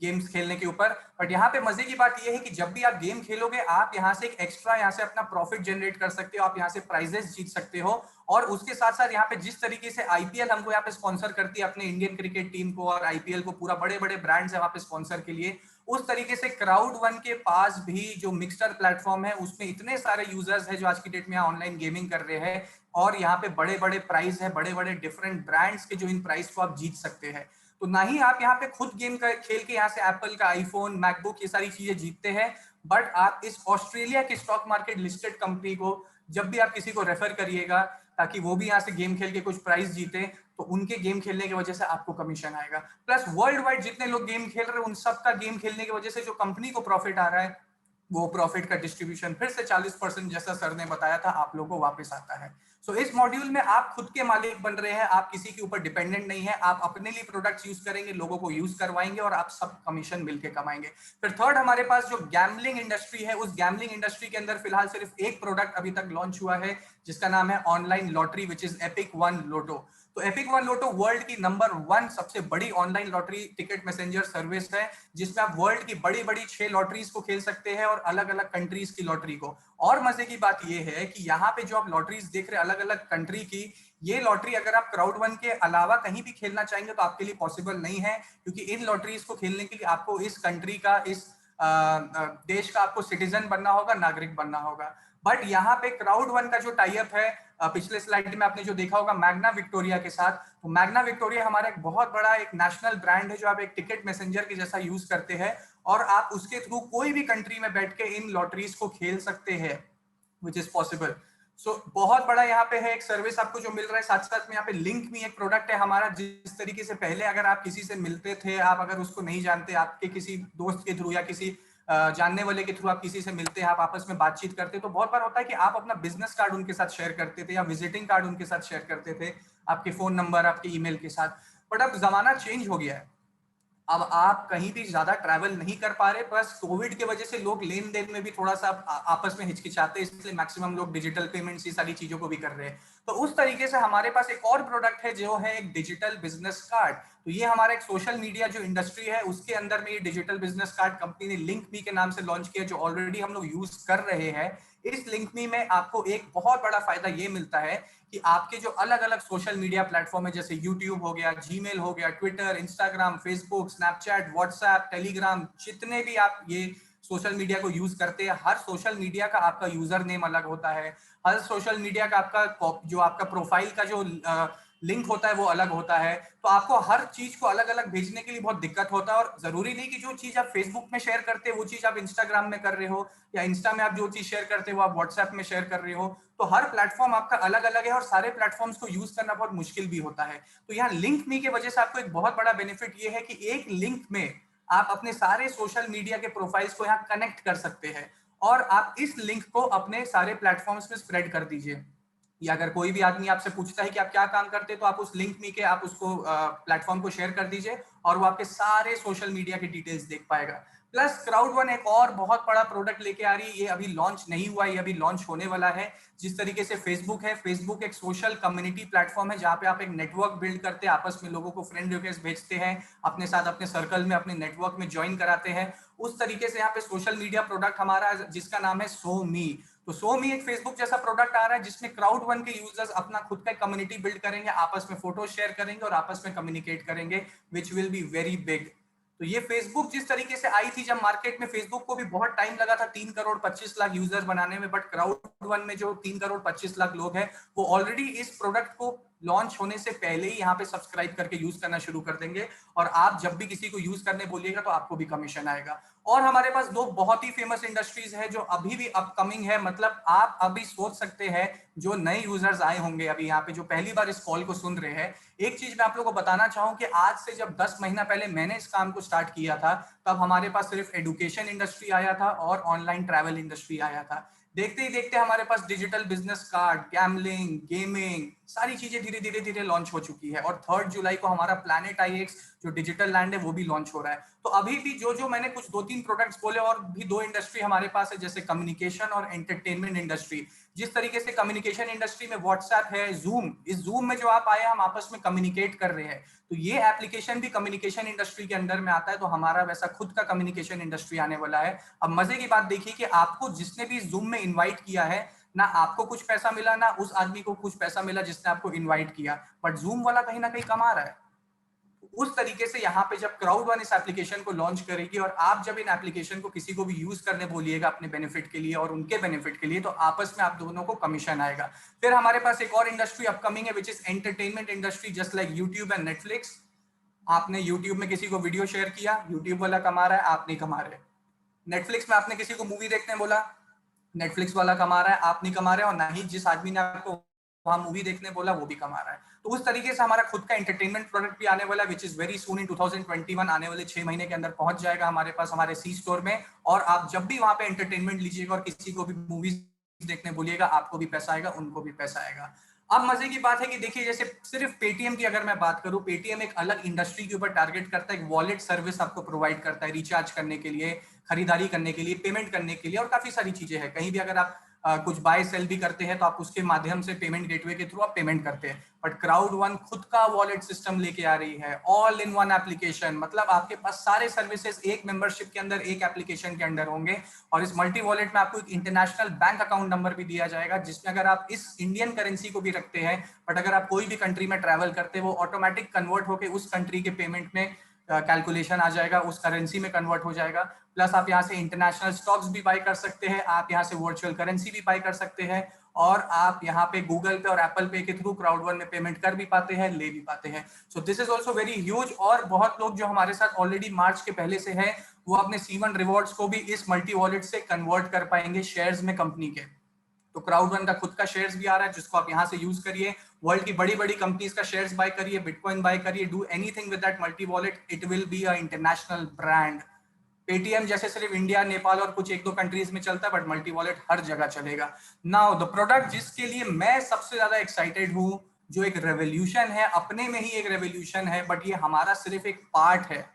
गेम्स खेलने के ऊपर। बट यहाँ पे मजे की बात यह है कि जब भी आप गेम खेलोगे आप यहाँ से एक एक्स्ट्रा यहाँ से अपना प्रॉफिट जनरेट कर सकते हो, आप यहाँ से प्राइजेस जीत सकते हो। और उसके साथ साथ यहाँ पे जिस तरीके से आईपीएल हमको यहाँ पे स्पॉन्सर करती है अपने इंडियन क्रिकेट टीम को, और आईपीएल को पूरा बड़े बड़े ब्रांड्स है वहाँ पे स्पॉन्सर के लिए, उस तरीके से क्राउड वन के पास भी जो मिक्सटर प्लेटफॉर्म है उसमें इतने सारे यूजर्स हैं जो आज की डेट में ऑनलाइन गेमिंग कर रहे हैं, और यहाँ पे बड़े बड़े प्राइस है, बड़े बड़े डिफरेंट ब्रांड्स के जो इन प्राइस को आप जीत सकते हैं। तो ना ही आप यहाँ पे खुद गेम खेल के यहाँ से एप्पल का आईफोन, मैकबुक ये सारी चीजें जीतते हैं, बट आप इस ऑस्ट्रेलिया की स्टॉक मार्केट लिस्टेड कंपनी को जब भी आप किसी को रेफर करिएगा ताकि वो भी यहाँ से गेम खेल के कुछ प्राइस जीते, तो उनके गेम खेलने की वजह से आपको कमीशन आएगा। प्लस वर्ल्ड वाइड जितने लोग गेम खेल रहे हैं उन सबका गेम खेलने की वजह से जो कंपनी को प्रॉफिट आ रहा है वो प्रॉफिट का डिस्ट्रीब्यूशन फिर से 40% जैसा सर ने बताया था आप लोगों को वापस आता है। सो इस मॉड्यूल में आप खुद के मालिक बन रहे हैं, आप किसी के ऊपर डिपेंडेंट नहीं है, आप अपने लिए प्रोडक्ट्स यूज करेंगे, लोगों को यूज करवाएंगे और आप सब कमीशन मिलके कमाएंगे। फिर थर्ड हमारे पास जो गैम्बलिंग इंडस्ट्री है, उस गैम्बलिंग इंडस्ट्री के अंदर फिलहाल सिर्फ एक प्रोडक्ट अभी तक लॉन्च हुआ है जिसका नाम है online lottery which is epic one lotto. तो एपिक वन लोटो वर्ल्ड की नंबर 1 सबसे बड़ी online lottery ticket messenger service है जिसमें आप वर्ल्ड की बड़ी बड़ी 6 लॉटरीज को खेल सकते हैं और अलग अलग कंट्रीज की लॉटरी को। और मजे की बात यह है कि यहाँ पे जो आप लॉटरीज देख रहे हैं अलग अलग कंट्री की, ये लॉटरी अगर आप क्राउड वन के अलावा कहीं भी खेलना चाहेंगे तो आपके लिए पॉसिबल नहीं है, क्योंकि इन लॉटरीज को खेलने के लिए आपको इस कंट्री का, इस देश का आपको सिटीजन बनना होगा, नागरिक बनना होगा। बट यहाँ पे क्राउड वन का जो टाई अप है पिछले स्लाइड में आपने जो देखा होगा मैग्ना विक्टोरिया के साथ, तो मैग्ना विक्टोरिया हमारा एक बहुत बड़ा एक नेशनल ब्रांड है जो आप एक टिकट मैसेंजर के जैसा यूज करते हैं और आप उसके थ्रू कोई भी कंट्री में बैठ के इन लॉटरीज को खेल सकते हैं विच इज पॉसिबल। सो बहुत बड़ा यहाँ पे है एक सर्विस आपको जो मिल रहा है, साथ साथ में यहाँ पे लिंक भी एक प्रोडक्ट है हमारा, जिस तरीके से पहले अगर आप किसी से मिलते थे, आप अगर उसको नहीं जानते, आपके किसी दोस्त के थ्रू या किसी जानने वाले के थ्रू आप किसी से मिलते हैं, आप आपस में बातचीत करते, तो बहुत बार होता है कि आप अपना बिजनेस कार्ड उनके साथ शेयर करते थे या विजिटिंग कार्ड उनके साथ शेयर करते थे, आपके फोन नंबर, आपके ईमेल के साथ। बट अब जमाना चेंज हो गया है, अब आप कहीं भी ज्यादा ट्रैवल नहीं कर पा रहे, प्लस कोविड के वजह से लोग लेन देन में भी थोड़ा सा आपस में हिचकिचाते हैं, इसलिए मैक्सिमम लोग डिजिटल पेमेंट्स ये सारी चीजों को भी कर रहे हैं। तो उस तरीके से हमारे पास एक और प्रोडक्ट है जो है एक डिजिटल बिजनेस कार्ड। तो ये हमारा एक सोशल मीडिया जो इंडस्ट्री है उसके अंदर में ये डिजिटल बिजनेस कार्ड कंपनी ने लिंक मी के नाम से लॉन्च किया, जो ऑलरेडी हम लोग यूज कर रहे हैं। इस लिंक मी में आपको एक बहुत बड़ा फायदा ये मिलता है कि आपके जो अलग अलग सोशल मीडिया प्लेटफॉर्म है, जैसे यूट्यूब हो गया, जीमेल हो गया, Twitter, Instagram, Facebook, Snapchat, WhatsApp, Telegram, जितने भी आप ये सोशल मीडिया को यूज करते हैं, हर सोशल मीडिया का आपका यूजर नेम अलग होता है, हर सोशल मीडिया का आपका जो आपका प्रोफाइल का जो लिंक होता है वो अलग होता है, तो आपको हर चीज को अलग अलग भेजने के लिए बहुत दिक्कत होता है। और जरूरी नहीं कि जो चीज आप फेसबुक में शेयर करते हैं वो चीज आप इंस्टाग्राम में कर रहे हो, या इंस्टा में आप जो चीज शेयर करते हो वो आप व्हाट्सएप में शेयर कर रहे हो। तो हर प्लेटफॉर्म आपका अलग अलग है और सारे प्लेटफॉर्म्स को यूज करना बहुत मुश्किल भी होता है। तो यहाँ लिंक मी की वजह से आपको एक बहुत बड़ा बेनिफिट ये है कि एक लिंक में आप अपने सारे सोशल मीडिया के प्रोफाइल्स को यहाँ कनेक्ट कर सकते हैं, और आप इस लिंक को अपने सारे प्लेटफॉर्म्स में स्प्रेड कर दीजिए। या अगर कोई भी आदमी आपसे पूछता है कि आप क्या काम करते हैं, तो आप उस लिंक में के आप उसको प्लेटफॉर्म को शेयर कर दीजिए और वो आपके सारे सोशल मीडिया के डिटेल्स देख पाएगा। प्लस क्राउड वन एक और बहुत बड़ा प्रोडक्ट लेके आ रही है, ये अभी लॉन्च नहीं हुआ, ये अभी लॉन्च होने वाला है। जिस तरीके से फेसबुक है, फेसबुक एक सोशल कम्युनिटी प्लेटफॉर्म है जहाँ पे आप एक नेटवर्क बिल्ड करते हैं, आपस में लोगों को फ्रेंड रिक्वेस्ट भेजते हैं, अपने साथ अपने सर्कल में अपने नेटवर्क में ज्वाइन कराते हैं। उस तरीके से यहाँ पे सोशल मीडिया प्रोडक्ट हमारा जिसका नाम है सोमी। तो सोमी एक फेसबुक जैसा प्रोडक्ट आ रहा है जिसमें क्राउड वन के यूजर्स अपना खुद का कम्युनिटी बिल्ड करेंगे, आपस में फोटो शेयर करेंगे और आपस में कम्युनिकेट करेंगे, which will be very big. तो ये फेसबुक जिस तरीके से आई थी, जब मार्केट में फेसबुक को भी बहुत टाइम लगा था 3 करोड़ 25 लाख यूजर बनाने में, बट क्राउड वन में जो 3 करोड़ 25 लाख लोग हैं वो ऑलरेडी इस प्रोडक्ट को लॉन्च होने से पहले ही यहाँ पे सब्सक्राइब करके यूज करना शुरू कर देंगे, और आप जब भी किसी को यूज करने बोलिएगा तो आपको भी कमीशन आएगा। और हमारे पास दो बहुत ही फेमस इंडस्ट्रीज है जो अभी भी अपकमिंग है, मतलब आप अभी सोच सकते हैं जो नए यूजर्स आए होंगे अभी यहाँ पे जो पहली बार इस कॉल को सुन रहे हैं, एक चीज मैं आप लोगों को बताना चाहूँ कि आज से जब 10 महीना पहले मैंने इस काम को स्टार्ट किया था, तब हमारे पास सिर्फ एडुकेशन इंडस्ट्री आया था और ऑनलाइन ट्रैवल इंडस्ट्री आया था। देखते ही देखते हमारे पास digital business card, gambling, gaming, सारी चीजें धीरे धीरे धीरे लॉन्च हो चुकी है। और 3 जुलाई को हमारा प्लैनेट IX जो डिजिटल लैंड है वो भी लॉन्च हो रहा है। तो अभी भी जो मैंने कुछ 2-3 प्रोडक्ट्स बोले, और भी 2 इंडस्ट्री हमारे पास है जैसे कम्युनिकेशन और एंटरटेनमेंट इंडस्ट्री। जिस तरीके से कम्युनिकेशन इंडस्ट्री में व्हाट्सएप है, जूम, इस जूम में जो आप आए हम आपस में कम्युनिकेट कर रहे हैं, तो ये एप्लीकेशन भी कम्युनिकेशन इंडस्ट्री के अंदर में आता है। तो हमारा वैसा खुद का कम्युनिकेशन इंडस्ट्री आने वाला है। अब मजे की बात देखिए कि आपको जिसने भी जूम में इन्वाइट किया है, ना आपको कुछ पैसा मिला ना उस आदमी को कुछ पैसा मिला जिसने आपको इन्वाइट किया, बट जूम वाला कहीं ना कहीं कमा रहा है। उस तरीके से यहाँ पे जब क्राउड वन इस एप्लीकेशन को लॉन्च करेगी और आप जब इन एप्लीकेशन को किसी को भी यूज करने बोलिएगा अपने बेनिफिट के लिए और उनके बेनिफिट के लिए, तो आपस में आप दोनों को कमीशन आएगा। फिर हमारे पास एक और इंडस्ट्री अपकमिंग है which is entertainment industry, just like YouTube and Netflix. आपने यूट्यूब में किसी को वीडियो शेयर किया, यूट्यूब वाला कमा रहा है, आप नहीं कमा रहे। नेटफ्लिक्स में आपने किसी को मूवी देखने बोला, नेटफ्लिक्स वाला कमा रहा है, आप नहीं कमा रहे, और ना ही जिस आदमी ने आपको वहां मूवी देखने बोला वो भी कमा रहा है। तो उस तरीके से हमारा खुद का एंटरटेनमेंट प्रोडक्ट भी आने वाला है विच इज वेरी सून इन 2021, आने वाले 6 महीने के अंदर पहुंच जाएगा हमारे पास हमारे सी स्टोर में। और आप जब भी वहां पे एंटरटेनमेंट लीजिएगा और किसी को भी मूवीज देखने बोलिएगा, आपको भी पैसा आएगा, उनको भी पैसा आएगा। अब मजे की बात है कि देखिए जैसे सिर्फ पेटीएम की अगर मैं बात करूं, पेटीएम एक अलग इंडस्ट्री के ऊपर टारगेट करता है, एक वॉलेट सर्विस आपको प्रोवाइड करता है रिचार्ज करने के लिए, खरीदारी करने के लिए, पेमेंट करने के लिए, और काफी सारी चीजें हैं। कहीं भी अगर आप कुछ बाय सेल भी करते हैं तो आप उसके माध्यम से पेमेंट गेटवे के थ्रू आप पेमेंट करते हैं। बट क्राउड वन खुद का वॉलेट सिस्टम लेके आ रही है, ऑल इन वन एप्लीकेशन, मतलब आपके पास सारे सर्विसेज एक मेंबरशिप के अंदर, एक एप्लीकेशन के अंदर होंगे। और इस मल्टी वॉलेट में आपको एक इंटरनेशनल बैंक अकाउंट नंबर भी दिया जाएगा, जिसमें अगर आप इस इंडियन करेंसी को भी रखते हैं, बट अगर आप कोई भी कंट्री में ट्रैवल करते हैं, वो ऑटोमेटिक कन्वर्ट होकर उस कंट्री के पेमेंट में कैलकुलेशन आ जाएगा, उस करेंसी में कन्वर्ट हो जाएगा। प्लस आप यहाँ से इंटरनेशनल स्टॉक्स भी बाय कर सकते हैं, आप यहाँ से वर्चुअल करेंसी भी बाय कर सकते हैं, और आप यहाँ पे गूगल पे और एप्पल पे के थ्रू क्राउड वन में पेमेंट कर भी पाते हैं, ले भी पाते हैं। So this is also very huge. और बहुत लोग जो हमारे साथ ऑलरेडी मार्च के पहले से है, वो अपने C1 रिवॉर्ड्स को भी इस मल्टी वॉलेट से कन्वर्ट कर पाएंगे शेयर्स में कंपनी के। तो क्राउड वन का खुद का शेयर्स भी आ रहा है जिसको आप यहाँ से यूज करिए, वर्ल्ड की बड़ी बड़ी कंपनीज का शेयर्स बाय करिए, बिटकॉइन बाय करिए, do anything with that multi wallet, it will be a international brand. Paytm जैसे सिर्फ इंडिया, नेपाल और कुछ 1-2 कंट्रीज में चलता है, बट मल्टी वॉलेट हर जगह चलेगा। नाउ द प्रोडक्ट जिसके लिए मैं सबसे ज्यादा एक्साइटेड हूँ, जो एक रेवोल्यूशन है, अपने में ही एक रेवोल्यूशन है, बट ये हमारा सिर्फ एक पार्ट है।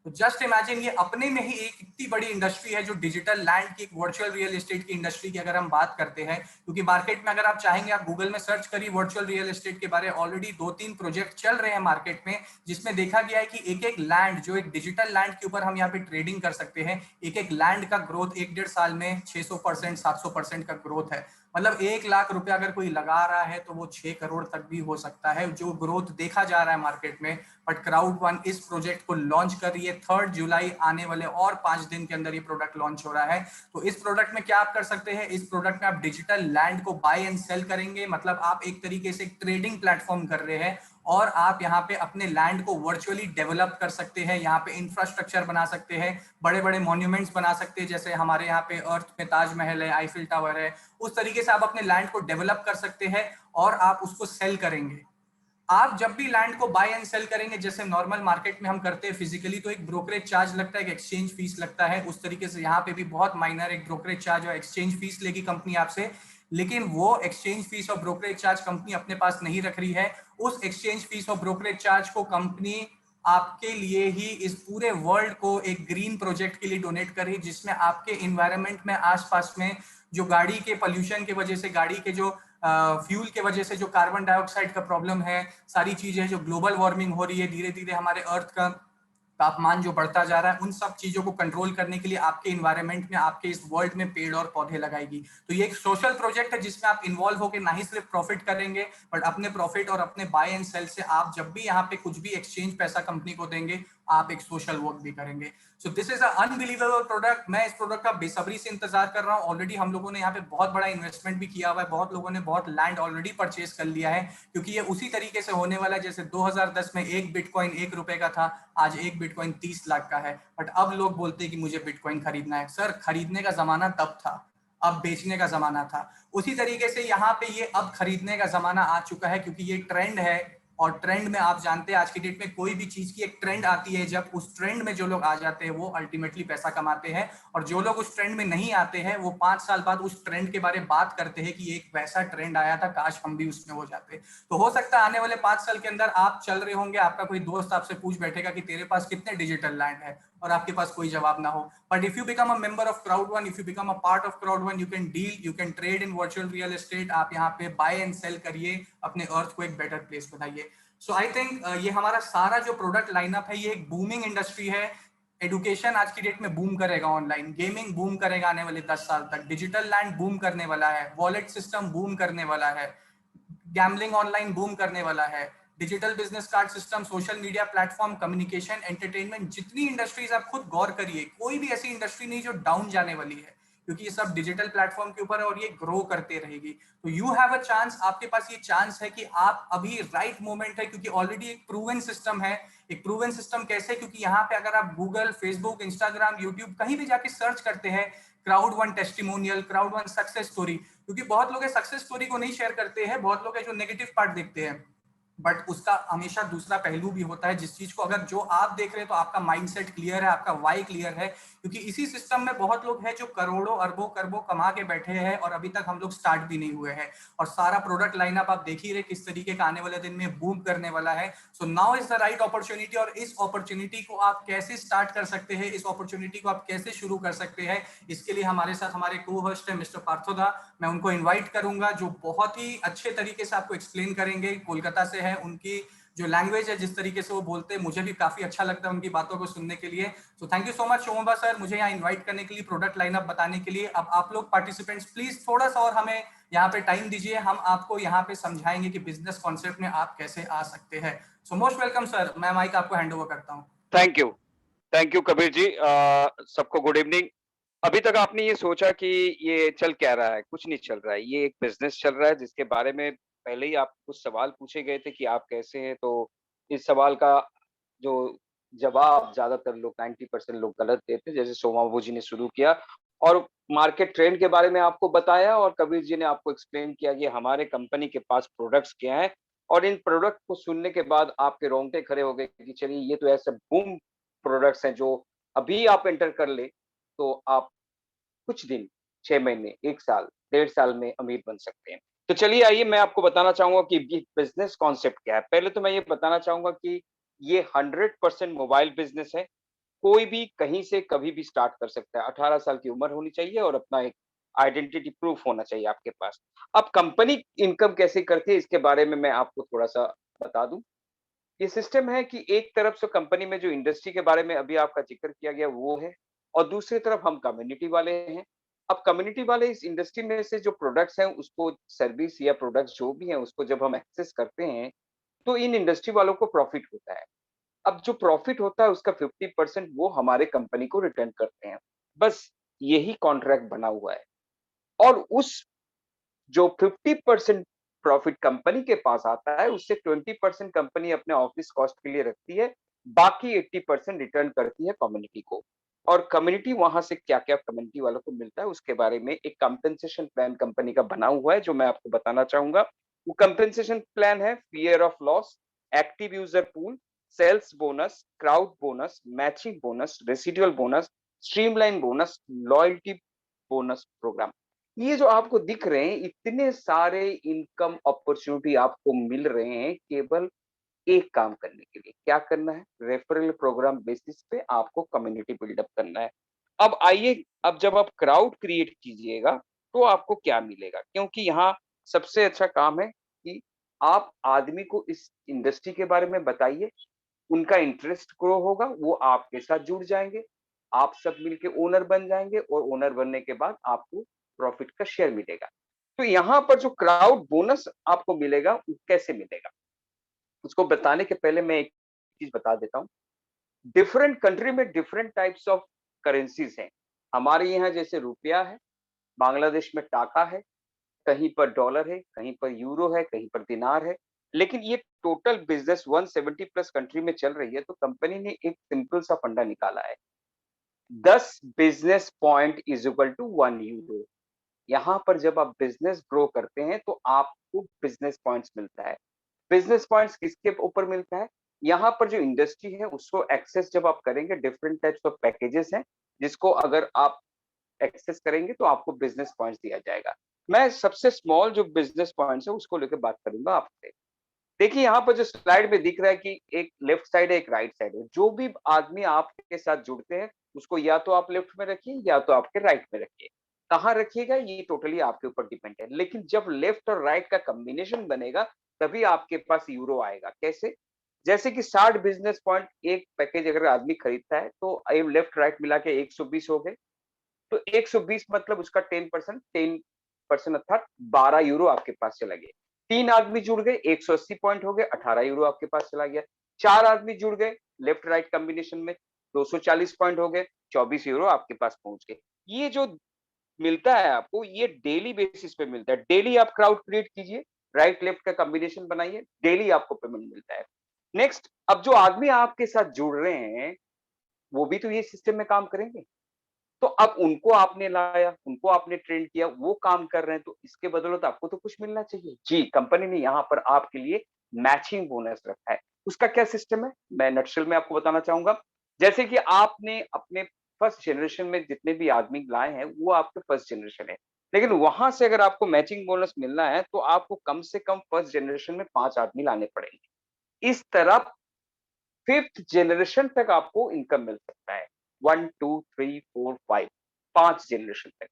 तो जस्ट इमेजिन, ये अपने में ही एक इतनी बड़ी इंडस्ट्री है जो डिजिटल लैंड की, एक वर्चुअल रियल एस्टेट की इंडस्ट्री की अगर हम बात करते हैं, क्योंकि मार्केट में अगर आप चाहेंगे आप गूगल में सर्च करिए वर्चुअल रियल एस्टेट के बारे में, ऑलरेडी 2-3 प्रोजेक्ट चल रहे हैं मार्केट में, जिसमें देखा गया है कि एक एक लैंड, जो एक डिजिटल लैंड के ऊपर हम यहाँ पे ट्रेडिंग कर सकते हैं, एक एक लैंड का ग्रोथ 1-1.5 साल में 600%, 700% का ग्रोथ है। मतलब 1 लाख रुपया अगर कोई लगा रहा है तो वो 6 करोड़ तक भी हो सकता है, जो ग्रोथ देखा जा रहा है मार्केट में। बट क्राउड वन इस प्रोजेक्ट को लॉन्च कर रही है 3 जुलाई, आने वाले और 5 दिन के अंदर ये प्रोडक्ट लॉन्च हो रहा है। तो इस प्रोडक्ट में क्या आप कर सकते हैं, इस प्रोडक्ट में आप डिजिटल लैंड को बाय एंड सेल करेंगे, मतलब आप एक तरीके से एक ट्रेडिंग प्लेटफॉर्म कर रहे हैं और आप यहाँ पे अपने लैंड को वर्चुअली डेवलप कर सकते हैं, यहाँ पे इंफ्रास्ट्रक्चर बना सकते हैं, बड़े बड़े मॉन्यूमेंट्स बना सकते हैं, जैसे हमारे यहाँ पे अर्थ में ताजमहल है, आईफिल टावर है। उस तरीके से आप अपने लैंड को डेवलप कर सकते हैं और आप उसको सेल करेंगे। आप जब भी लैंड को बाय एंड सेल करेंगे, जैसे नॉर्मल मार्केट में हम करते हैं फिजिकली, तो एक ब्रोकरेज चार्ज लगता है, एक एक्सचेंज फीस लगता है। उस तरीके से यहाँ पे भी बहुत माइनर एक ब्रोकरेज चार्ज और एक्सचेंज फीस लेगी कंपनी आपसे, लेकिन वो एक्सचेंज फीस और ब्रोकरेज चार्ज कंपनी अपने पास नहीं रख रही है। उस एक्सचेंज फीस और ब्रोकरेज चार्ज को कंपनी आपके लिए ही इस पूरे वर्ल्ड को एक ग्रीन प्रोजेक्ट के लिए डोनेट कर रही है, जिसमें आपके इन्वायरमेंट में आसपास में जो गाड़ी के पोल्यूशन के वजह से, गाड़ी के जो फ्यूल के वजह से जो कार्बन डाइऑक्साइड का प्रॉब्लम है, सारी चीजें जो ग्लोबल वार्मिंग हो रही है, धीरे धीरे हमारे अर्थ का तापमान जो बढ़ता जा रहा है, उन सब चीजों को कंट्रोल करने के लिए आपके इन्वायरमेंट में, आपके इस वर्ल्ड में पेड़ और पौधे लगाएगी। तो ये एक सोशल प्रोजेक्ट है जिसमें आप इन्वॉल्व होकर ना ही सिर्फ प्रॉफिट करेंगे, बट अपने प्रॉफिट और अपने बाय एंड सेल से आप जब भी यहाँ पे कुछ भी एक्सचेंज पैसा कंपनी को देंगे, आप एक सोशल वर्क भी करेंगे। So this is unbelievable product. मैं इस प्रोडक्ट का बेसब्री से इंतजार कर रहा हूँ। ऑलरेडी हम लोगों ने यहाँ पे बहुत बड़ा इन्वेस्टमेंट भी किया हुआ है, बहुत लोगों ने बहुत लैंड ऑलरेडी परचेज कर लिया है, क्योंकि ये उसी तरीके से होने वाला है जैसे 2010 में एक बिटकॉइन 1 रुपए का था, आज एक बिटकॉइन 30 लाख का है। बट अब लोग बोलते हैं कि मुझे बिटकॉइन खरीदना है। सर, खरीदने का जमाना तब था, अब बेचने का जमाना था। उसी तरीके से यहाँ पे ये अब खरीदने का जमाना आ चुका है, क्योंकि ये ट्रेंड है। और ट्रेंड में आप जानते हैं आज की डेट में कोई भी चीज की एक ट्रेंड आती है, जब उस ट्रेंड में जो लोग आ जाते हैं वो अल्टीमेटली पैसा कमाते हैं, और जो लोग उस ट्रेंड में नहीं आते हैं वो 5 साल बाद उस ट्रेंड के बारे में बात करते हैं कि एक वैसा ट्रेंड आया था, काश हम भी उसमें हो जाते। तो हो सकता है आने वाले 5 साल के अंदर आप चल रहे होंगे, आपका कोई दोस्त आपसे पूछ बैठेगा कि तेरे पास कितने डिजिटल लैंड है, और आपके पास कोई जवाब ना हो। But if you become a member of crowd one, if you become a part of crowd one, you can deal, you can trade in virtual real estate. आप यहाँ पे बाय एंड सेल करिए, अपने अर्थ को एक बेटर प्लेस बनाइए। सो आई थिंक ये हमारा सारा जो प्रोडक्ट लाइनअप है, ये एक बूमिंग इंडस्ट्री है। एडुकेशन आज की डेट में बूम करेगा, ऑनलाइन गेमिंग बूम करेगा आने वाले 10 साल तक, डिजिटल लैंड बूम करने वाला है, वॉलेट सिस्टम बूम करने वाला है, गैम्बलिंग ऑनलाइन बूम करने वाला है, digital business card system, social media platform, communication, entertainment, जितनी इंडस्ट्रीज आप खुद गौर करिए, कोई भी ऐसी इंडस्ट्री नहीं जो डाउन जाने वाली है, क्योंकि ये सब डिजिटल प्लेटफॉर्म के ऊपर है और ये ग्रो करते रहेगी। तो यू हैव अ चांस, आपके पास ये चांस है कि आप अभी राइट मोमेंट है, क्योंकि ऑलरेडी एक प्रूवन सिस्टम है। एक प्रूवन सिस्टम कैसे, क्योंकि यहाँ पे अगर आप गूगल, फेसबुक, इंस्टाग्राम, यूट्यूब कहीं भी जाके सर्च करते हैं crowd one testimonial, crowd one success story, क्योंकि बहुत लोग सक्सेस स्टोरी को नहीं शेयर करते हैं, बहुत लोग जो नेगेटिव पार्ट देखते हैं, बट उसका हमेशा दूसरा पहलू भी होता है, जिस चीज को अगर जो आप देख रहे हैं तो आपका माइंडसेट क्लियर है, आपका वाई क्लियर है, क्योंकि इसी सिस्टम में बहुत लोग हैं जो करोड़ों अरबों करबों कमा के बैठे हैं और अभी तक हम लोग स्टार्ट भी नहीं हुए हैं। और सारा प्रोडक्ट लाइनअप आप देख ही रहे किस तरीके का आने वाले दिन में बूम करने वाला है। So now is the right opportunity, और इस अपॉर्चुनिटी को आप कैसे स्टार्ट कर सकते हैं, इस अपॉर्चुनिटी को आप कैसे शुरू कर सकते हैं, इसके लिए हमारे साथ हमारे को होस्ट है मिस्टर पार्थोदा। मैं उनको इन्वाइट करूंगा, जो बहुत ही अच्छे तरीके से आपको एक्सप्लेन करेंगे। कोलकाता से है, उनकी जो लैंग्वेज है, जिस तरीके से वो बोलते हैं, मुझे भी काफी अच्छा लगता है उनकी बातों को सुनने के लिए। So thank you so much Shobha sir, मुझे यहाँ इन्वाइट करने के लिए, प्रोडक्ट लाइनअप बताने के लिए। अब आप लोग पार्टिसिपेंट्स प्लीज थोड़ा सा और हमें यहाँ पे टाइम दीजिए, हम आपको यहाँ पे समझाएंगे कि बिजनेस कॉन्सेप्ट में आप कैसे आ सकते हैं। सो मोस्ट वेलकम सर, मैं माइक आपको हैंड ओवर करता हूँ। Thank you Kabir ji. सबको गुड इवनिंग। अभी तक आपने ये सोचा कि ये चल क्या रहा है? कुछ नहीं चल रहा है। ये एक बिजनेस चल रहा है जिसके बारे में पहले ही आप कुछ सवाल पूछे गए थे कि आप कैसे हैं, तो इस सवाल का जो जवाब ज्यादातर लोग 90% लोग गलत देते, जैसे सोमा बाबू जी ने शुरू किया और मार्केट ट्रेंड के बारे में आपको बताया, और कबीर जी ने आपको एक्सप्लेन किया कि हमारे कंपनी के पास प्रोडक्ट्स क्या हैं, और इन प्रोडक्ट को सुनने के बाद आपके रोंगटे खड़े हो गए कि चलिए ये तो ऐसे बूम प्रोडक्ट्स हैं जो अभी आप एंटर कर ले तो आप कुछ दिन, 6 महीने, 1 साल, 1.5 साल में अमीर बन सकते हैं। तो चलिए आइए मैं आपको बताना चाहूँगा कि ये बिज़नेस कॉन्सेप्ट क्या है। पहले तो मैं ये बताना चाहूँगा कि ये 100% मोबाइल बिज़नेस है। कोई भी कहीं से कभी भी स्टार्ट कर सकता है। 18 साल की उम्र होनी चाहिए और अपना एक आइडेंटिटी प्रूफ होना चाहिए आपके पास। अब कंपनी इनकम कैसे करती है इसके बारे में मैं आपको थोड़ा-सा बता दूँ। ये सिस्टम है कि एक तरफ से कंपनी में जो इंडस्ट्री के बारे में अभी आपका ज़िक्र किया गया वो है, और दूसरी तरफ हम कम्युनिटी वाले हैं। अब कम्युनिटी वाले इस इंडस्ट्री में से जो प्रोडक्ट्स हैं उसको, सर्विस या प्रोडक्ट्स जो भी हैं उसको जब हम एक्सेस करते हैं, तो इन इंडस्ट्री वालों को प्रॉफिट होता है। अब जो प्रॉफिट होता है उसका 50% वो हमारे कंपनी को रिटर्न करते हैं। बस यही कॉन्ट्रैक्ट बना हुआ है। और उस जो 50% प्रॉफिट कंपनी के पास आता है, उससे 20% कंपनी अपने ऑफिस कॉस्ट के लिए रखती है, बाकी 80% रिटर्न करती है कम्युनिटी को। और कम्युनिटी वहां से क्या-क्या कम्युनिटी वालों को मिलता है उसके बारे में एक कंपेंसेशन प्लान कंपनी का बना हुआ है जो मैं आपको बताना चाहूंगा। वो कंपेंसेशन प्लान है fear of loss, active user pool, sales bonus, crowd bonus, matching bonus, residual bonus, streamline bonus, loyalty bonus programme. ये जो आपको दिख रहे हैं इतने सारे इनकम अपॉर्चुनिटी आपको मिल रहे हैं केवल एक काम करने के लिए। क्या करना है? रेफरल प्रोग्राम बेसिस पे आपको कम्युनिटी बिल्डअप करना है। अब आइए, अब जब आप क्राउड क्रिएट कीजिएगा तो आपको क्या मिलेगा? क्योंकि यहाँ सबसे अच्छा काम है कि आप आदमी को इस इंडस्ट्री के बारे में बताइए, उनका इंटरेस्ट ग्रो होगा, वो आपके साथ जुड़ जाएंगे, आप सब मिलके ओनर बन जाएंगे और ओनर बनने के बाद आपको प्रॉफिट का शेयर मिलेगा। तो यहाँ पर जो क्राउड बोनस आपको मिलेगा वो कैसे मिलेगा, उसको बताने के पहले मैं एक चीज बता देता हूँ। डिफरेंट कंट्री में डिफरेंट टाइप्स ऑफ करेंसीज हैं। हमारे यहाँ जैसे रुपया है, बांग्लादेश में टाका है, कहीं पर डॉलर है, कहीं पर यूरो है, कहीं पर दिनार है। लेकिन ये टोटल बिजनेस 170 प्लस कंट्री में चल रही है, तो कंपनी ने एक सिंपल सा फंडा निकाला है, 10 business point is equal to 1 euro. यहाँ पर जब आप बिजनेस ग्रो करते हैं तो आपको बिजनेस पॉइंट्स मिलता है। बिजनेस पॉइंट्स किसके ऊपर मिलता है? यहाँ पर जो इंडस्ट्री है उसको एक्सेस जब आप करेंगे, डिफरेंट टाइप्स ऑफ पैकेजेस हैं जिसको अगर आप एक्सेस करेंगे तो आपको बिजनेस पॉइंट्स दिया जाएगा। मैं सबसे स्मॉल जो बिजनेस पॉइंट्स है उसको लेकर बात करूंगा आपसे। देखिए यहाँ पर जो स्लाइड में दिख रहा है कि एक लेफ्ट साइड है, एक राइट साइड है। जो भी आदमी आपके साथ जुड़ते हैं उसको या तो आप लेफ्ट में रखिए या तो आपके राइट में रखिए। कहाँ रखिएगा ये टोटली आपके ऊपर डिपेंड है, लेकिन जब लेफ्ट और राइट का कॉम्बिनेशन बनेगा तभी आपके पास यूरो आएगा। कैसे? जैसे कि 60 बिजनेस पॉइंट एक पैकेज अगर आदमी खरीदता है तो लेफ्ट राइट मिला के 120 हो गए। तो 120 मतलब उसका 10% अर्थात 12 यूरो आपके पास चला गया। 3 आदमी जुड़ गए, 180 पॉइंट हो गए, 18 यूरो आपके पास चला गया। 4 आदमी जुड़ गए लेफ्ट राइट कॉम्बिनेशन में, 240 पॉइंट हो गए, 24 यूरो आपके पास पहुंच गए। ये जो मिलता है आपको, ये डेली बेसिस पे मिलता है। डेली आप क्राउड क्रिएट कीजिए, राइट लेफ्ट का कॉम्बिनेशन बनाइए, डेली आपको पेमेंट मिलता है। नेक्स्ट, अब जो आदमी आपके साथ जुड़ रहे हैं वो भी तो ये सिस्टम में काम करेंगे। तो अब उनको आपने लाया, उनको आपने ट्रेन किया, वो काम कर रहे हैं, तो इसके बदौलत आपको तो कुछ मिलना चाहिए। जी, कंपनी ने यहाँ पर आपके लिए मैचिंग बोनस रखा है। उसका क्या सिस्टम है? मैं नटशेल में आपको बताना चाहूँगा। जैसे कि आपने अपने फर्स्ट जनरेशन में जितने भी आदमी लाए हैं, वो आपके फर्स्ट जनरेशन है। लेकिन वहाँ से अगर आपको मैचिंग बोनस मिलना है, तो आपको कम से कम फर्स्ट जनरेशन में 5 आदमी लाने पड़ेंगे। इस तरह 5th जनरेशन तक आपको इनकम मिल सकता है। 1, 2, 3, 4, 5 5 जनरेशन तक।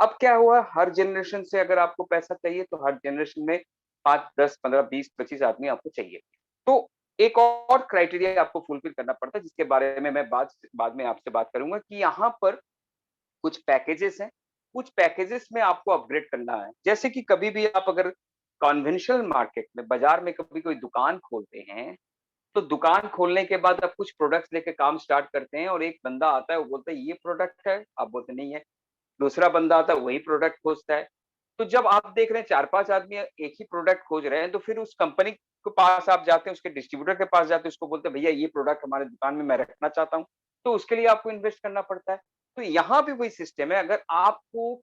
अब क्या हुआ, हर जनरेशन से अगर आपको पैसा चाहिए तो हर जनरेशन में 5, 10, 15, 20, 25 आदमी आपको चाहिए। तो एक और क्राइटेरिया आपको फुलफिल करना पड़ता है जिसके बारे में मैं बाद में आपसे बात करूंगा कि यहाँ पर कुछ पैकेजेस हैं, कुछ पैकेजेस में आपको अपग्रेड करना है। जैसे कि कभी भी आप अगर कन्वेंशनल मार्केट में, बाजार में कभी कोई दुकान खोलते हैं, तो दुकान खोलने के बाद आप कुछ प्रोडक्ट्स लेके काम स्टार्ट करते हैं और एक बंदा आता है, वो बोलता है ये प्रोडक्ट है, आप बोलते नहीं है। दूसरा बंदा आता है, वही प्रोडक्ट खोजता है। तो जब आप देख रहे हैं 4-5 आदमी एक ही प्रोडक्ट खोज रहे हैं, तो फिर उस कंपनी के पास आप जाते हैं, उसके डिस्ट्रीब्यूटर के पास जाते हैं, उसको बोलते हैं भैया ये प्रोडक्ट हमारे दुकान में मैं रखना चाहता हूँ। तो उसके लिए आपको इन्वेस्ट करना पड़ता है। तो यहाँ भी वही सिस्टम है, अगर आपको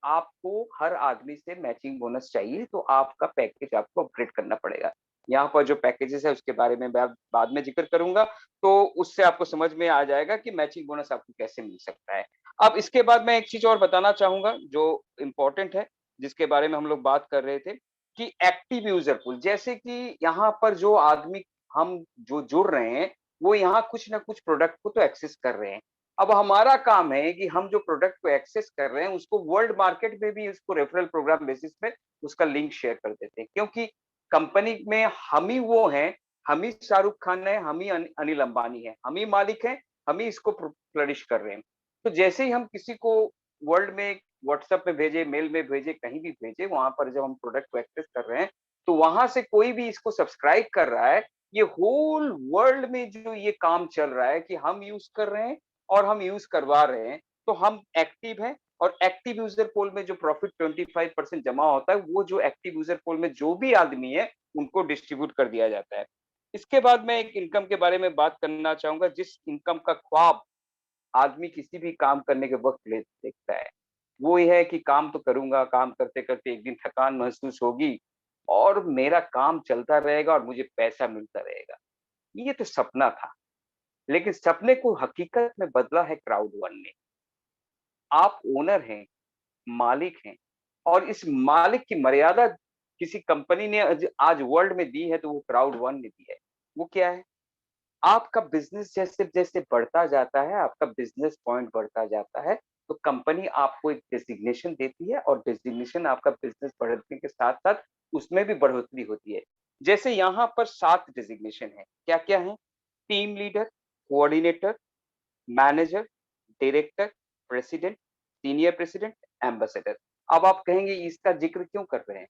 आपको हर आदमी से मैचिंग बोनस चाहिए तो आपका पैकेज आपको अपग्रेड करना पड़ेगा। यहाँ पर जो पैकेजेस है उसके बारे में मैं बाद में जिक्र करूंगा, तो उससे आपको समझ में आ जाएगा कि मैचिंग बोनस आपको कैसे मिल सकता है। अब इसके बाद मैं एक चीज और बताना चाहूंगा जो इम्पोर्टेंट है, जिसके बारे में हम लोग बात कर रहे थे कि एक्टिव यूजर पूल। जैसे कि यहाँ पर जो आदमी हम जो जुड़ रहे हैं वो यहाँ कुछ ना कुछ प्रोडक्ट को तो एक्सेस कर रहे हैं। अब हमारा काम है कि हम जो प्रोडक्ट को एक्सेस कर रहे हैं उसको वर्ल्ड मार्केट में भी उसको रेफरल प्रोग्राम बेसिस पे उसका लिंक शेयर कर देते हैं, क्योंकि कंपनी में हम ही वो हैं, हम ही शाहरुख खान है, हम ही अनिल अंबानी है, हम ही मालिक हैं, हम ही इसको फ्लरिश कर रहे हैं। तो जैसे ही हम किसी को वर्ल्ड में व्हाट्सएप में भेजे, मेल में भेजे, कहीं भी भेजे, वहां पर जब हम प्रोडक्ट को एक्सेस कर रहे हैं तो वहां से कोई भी इसको सब्सक्राइब कर रहा है, ये होल वर्ल्ड में जो ये काम चल रहा है कि हम यूज कर रहे हैं और हम यूज करवा रहे हैं, तो हम एक्टिव हैं। और एक्टिव यूजर पोल में जो प्रॉफिट 25% जमा होता है, वो जो एक्टिव यूजर पोल में जो भी आदमी है उनको डिस्ट्रीब्यूट कर दिया जाता है। इसके बाद मैं एक इनकम के बारे में बात करना चाहूंगा, जिस इनकम का ख्वाब आदमी किसी भी काम करने के वक्त देखता है, वो ये है कि काम तो करूंगा, काम करते करते एक दिन थकान महसूस होगी और मेरा काम चलता रहेगा और मुझे पैसा मिलता रहेगा। ये तो सपना था, लेकिन सपने को हकीकत में बदला है क्राउड वन ने। आप ओनर हैं, मालिक हैं, और इस मालिक की मर्यादा किसी कंपनी ने आज वर्ल्ड में दी है, तो वो क्राउड वन ने दी है। वो क्या है? आपका बिजनेस जैसे जैसे बढ़ता जाता है, आपका बिजनेस पॉइंट बढ़ता जाता है, तो कंपनी आपको एक डेजिग्नेशन देती है, और डेजिग्नेशन आपका बिजनेस बढ़ने के साथ साथ उसमें भी बढ़ोतरी होती है। जैसे यहाँ पर 7 डेजिग्नेशन है। क्या क्या है? Team leader, coordinator, manager, director, president, senior president, ambassador. अब आप कहेंगे इसका जिक्र क्यों कर रहे हैं?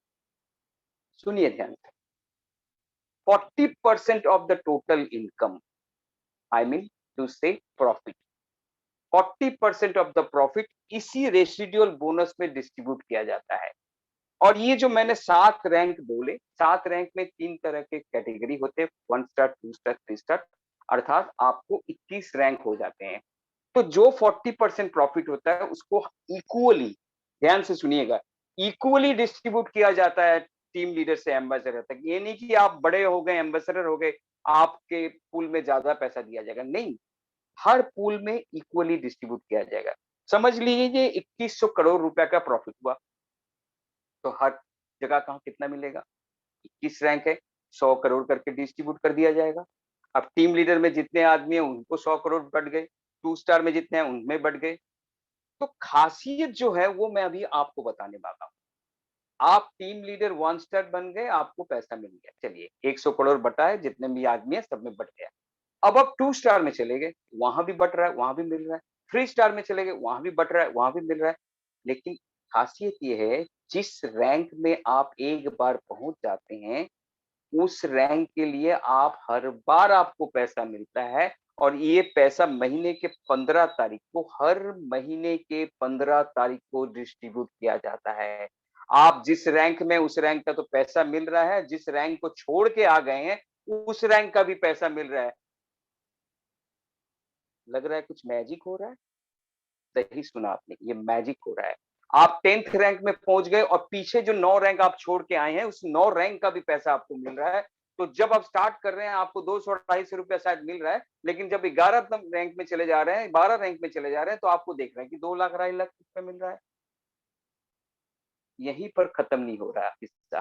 सुनिए ध्यान से। 40% of the total income, I mean to say profit, 40% of the profit इसी रेसिडुअल बोनस में डिस्ट्रीब्यूट किया जाता है। और ये जो मैंने 7 रैंक बोले, 7 रैंक में 3 तरह के कैटेगरी होते हैं, 1 स्टार, 2 स्टार, 3 स्टार, अर्थात आपको 21 रैंक हो जाते हैं। तो जो 40% प्रॉफिट होता है उसको इक्वली, ध्यान से सुनिएगा, इक्वली डिस्ट्रीब्यूट किया जाता है टीम लीडर से एम्बेसडर तक। ये नहीं कि आप बड़े हो गए, एम्बेसडर हो गए, आपके पूल में ज्यादा पैसा दिया जाएगा, नहीं, हर पूल में इक्वली डिस्ट्रीब्यूट किया जाएगा। समझ लीजिए 2100 करोड़ रुपए का प्रॉफिट हुआ, तो हर जगह कहां कितना मिलेगा? 21 रैंक है, 100 करोड़ करके डिस्ट्रीब्यूट कर दिया जाएगा। अब टीम लीडर में जितने आदमी हैं उनको 100 करोड़ बढ़ गए, 2 स्टार में जितने हैं उनमें बढ़ गए। तो खासियत जो है वो मैं अभी आपको बताने वाला हूं। आप टीम लीडर 1 स्टार बन गए, आपको पैसा मिल गया, चलिए 100 करोड़ बटा है, जितने भी आदमी है सब में बट गया। अब आप 2 स्टार में चले गए, वहां भी बट रहा है, वहां भी मिल रहा है। 3 स्टार में चले गए, वहां भी बट रहा है, वहां भी मिल रहा है। लेकिन खासियत ये है, जिस रैंक में आप एक बार पहुंच जाते हैं, उस रैंक के लिए आप हर बार आपको पैसा मिलता है, और ये पैसा महीने के 15 तारीख को, हर महीने के 15 तारीख को डिस्ट्रीब्यूट किया जाता है। आप जिस रैंक में, उस रैंक का तो पैसा मिल रहा है, जिस रैंक को छोड़ के आ गए हैं उस रैंक का भी पैसा मिल रहा है। लग रहा है कुछ मैजिक हो रहा है? सही सुना आपने, ये मैजिक हो रहा है। आप 10th रैंक में पहुंच गए और पीछे जो 9 रैंक आप छोड़ के आए हैं, उस 9 रैंक का भी पैसा आपको मिल रहा है। तो जब आप स्टार्ट कर रहे हैं आपको 200-250 रुपया शायद मिल रहा है, लेकिन जब 11 रैंक में चले जा रहे हैं, 12 रैंक में चले जा रहे हैं, तो आपको देख रहे हैं कि 2 लाख 2.5 लाख रुपया मिल रहा है। यहीं पर खत्म नहीं हो रहा किस्सा,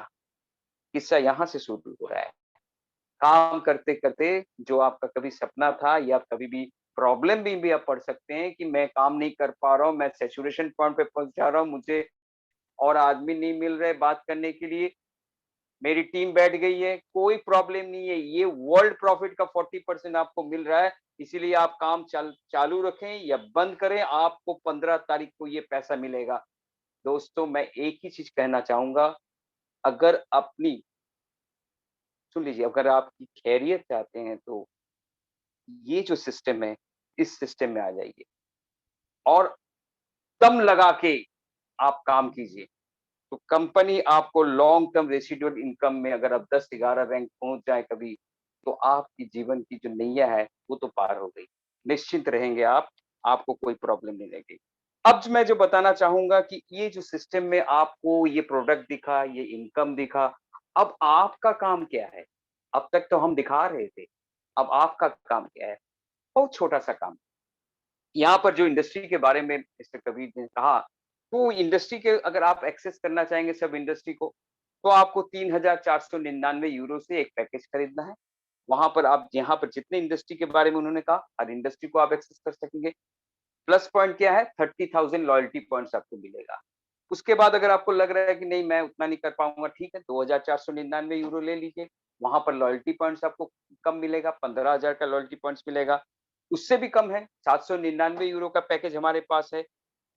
किस्सा यहां से शुरू हो रहा है। काम करते करते जो आपका कभी सपना था, या कभी भी प्रॉब्लम में भी आप पड़ सकते हैं कि मैं काम नहीं कर पा रहा हूँ, मैं सैचुरेशन पॉइंट पे पहुंच जा रहा हूँ, मुझे और आदमी नहीं मिल रहे बात करने के लिए, मेरी टीम बैठ गई है, कोई प्रॉब्लम नहीं है। ये वर्ल्ड प्रॉफिट का 40% आपको मिल रहा है, इसीलिए आप काम चालू रखें या बंद करें, आपको 15 तारीख को ये पैसा मिलेगा। दोस्तों, मैं एक ही चीज कहना चाहूंगा, अगर अपनी, सुन लीजिए, अगर आपकी खैरियत चाहते हैं तो ये जो सिस्टम है, इस सिस्टम में आ जाइए और दम लगा के आप काम कीजिए। तो कंपनी आपको लॉन्ग टर्म रेसिडुअल इनकम में, अगर आप 10-11 रैंक पहुंच जाए कभी, तो आपकी जीवन की जो नैया है वो तो पार हो गई। निश्चिंत रहेंगे आप, आपको कोई प्रॉब्लम नहीं रहेगी। अब मैं जो बताना चाहूंगा कि ये जो सिस्टम में आपको ये प्रोडक्ट दिखा, ये इनकम दिखा, अब आपका काम क्या है? अब तक तो हम दिखा रहे थे, अब आपका काम क्या है? बहुत छोटा सा काम। यहाँ पर जो इंडस्ट्री के बारे में मिस्टर कबीर ने कहा, तो इंडस्ट्री के अगर आप एक्सेस करना चाहेंगे सब इंडस्ट्री को, तो आपको 3,499 यूरो से एक पैकेज खरीदना है। वहां पर आप, यहाँ पर जितने इंडस्ट्री के बारे में उन्होंने कहा, हर इंडस्ट्री को आप एक्सेस कर सकेंगे। प्लस पॉइंट क्या है? 30,000 लॉयल्टी पॉइंट्स आपको मिलेगा। उसके बाद अगर आपको लग रहा है कि नहीं मैं उतना नहीं कर पाऊंगा, ठीक है, 2,499 यूरो ले लीजिए। वहां पर लॉयल्टी पॉइंट्स आपको कम मिलेगा, 15,000 का लॉयल्टी पॉइंट्स मिलेगा। उससे भी कम है, 799 यूरो का पैकेज हमारे पास है,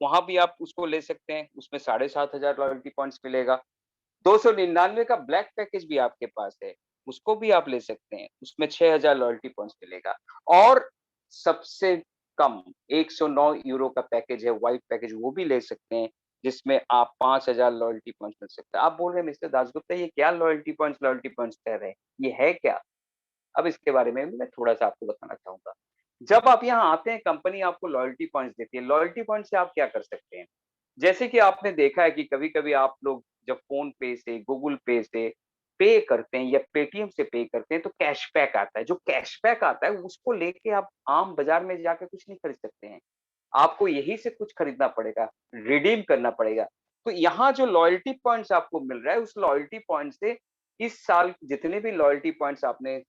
वहां भी आप उसको ले सकते हैं, उसमें 7,500 लॉयल्टी पॉइंट्स मिलेगा। 299 का ब्लैक पैकेज भी आपके पास है, उसको भी आप ले सकते हैं, उसमें 6,000 लॉयल्टी पॉइंट्स मिलेगा। और सबसे कम 109 यूरो का पैकेज है, व्हाइट पैकेज, वो भी ले सकते हैं, जिसमें आप 5,000 लॉयल्टी पॉइंट्स मिल सकते हैं। आप बोल रहे हैं मिस्टर दासगुप्ता ये क्या लॉयल्टी पॉइंट्स कह रहे हैं, ये है क्या? अब इसके बारे में मैं थोड़ा-सा आपको बताना चाहूँगा। जब आप यहाँ आते हैं, कंपनी आपको लॉयल्टी पॉइंट्स देती है। लॉयल्टी पॉइंट से आप क्या कर सकते हैं? जैसे कि आपने देखा है कि कभी-कभी आप लोग जब फ़ोन पे से, गूगल पे से पे करते हैं या पेटीएम से पे करते हैं, तो कैशबैक आता है। जो कैशबैक आता है, उसको लेके आप आम बाज़ार में जाके कुछ नहीं खरीद सकते हैं। आपको यहीं से कुछ खरीदना पड़ेगा, रिडीम करना पड़ेगा। तो यहाँ जो लॉयल्टी पॉइंट्स आपको मिल रहा है, उस लॉयल्टी पॉइंट से इस साल जितने भी लॉयल्टी पॉइंट्स आपने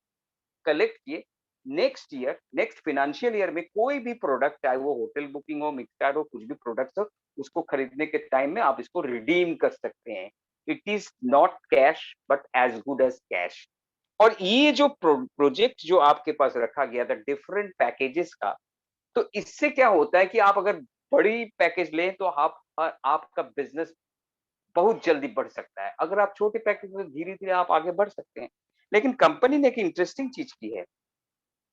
कलेक्ट किए, नेक्स्ट फाइनेंशियल ईयर में कोई भी प्रोडक्ट, चाहे वो होटल बुकिंग हो, मिक्सचर हो, कुछ भी प्रोडक्ट्स हो, उसको खरीदने के टाइम में आप इसको रिडीम कर सकते हैं। It is not cash but as good as cash. और ये जो प्रोजेक्ट जो आपके पास रखा गया था डिफरेंट पैकेजेस का, तो इससे क्या होता है कि आप अगर बड़ी पैकेज लें तो आपका बिजनेस बहुत जल्दी बढ़ सकता है। अगर आप छोटे पैकेज में धीरे-धीरे आप आगे बढ़ सकते हैं। लेकिन कंपनी ने एक इंटरेस्टिंग चीज़ की है।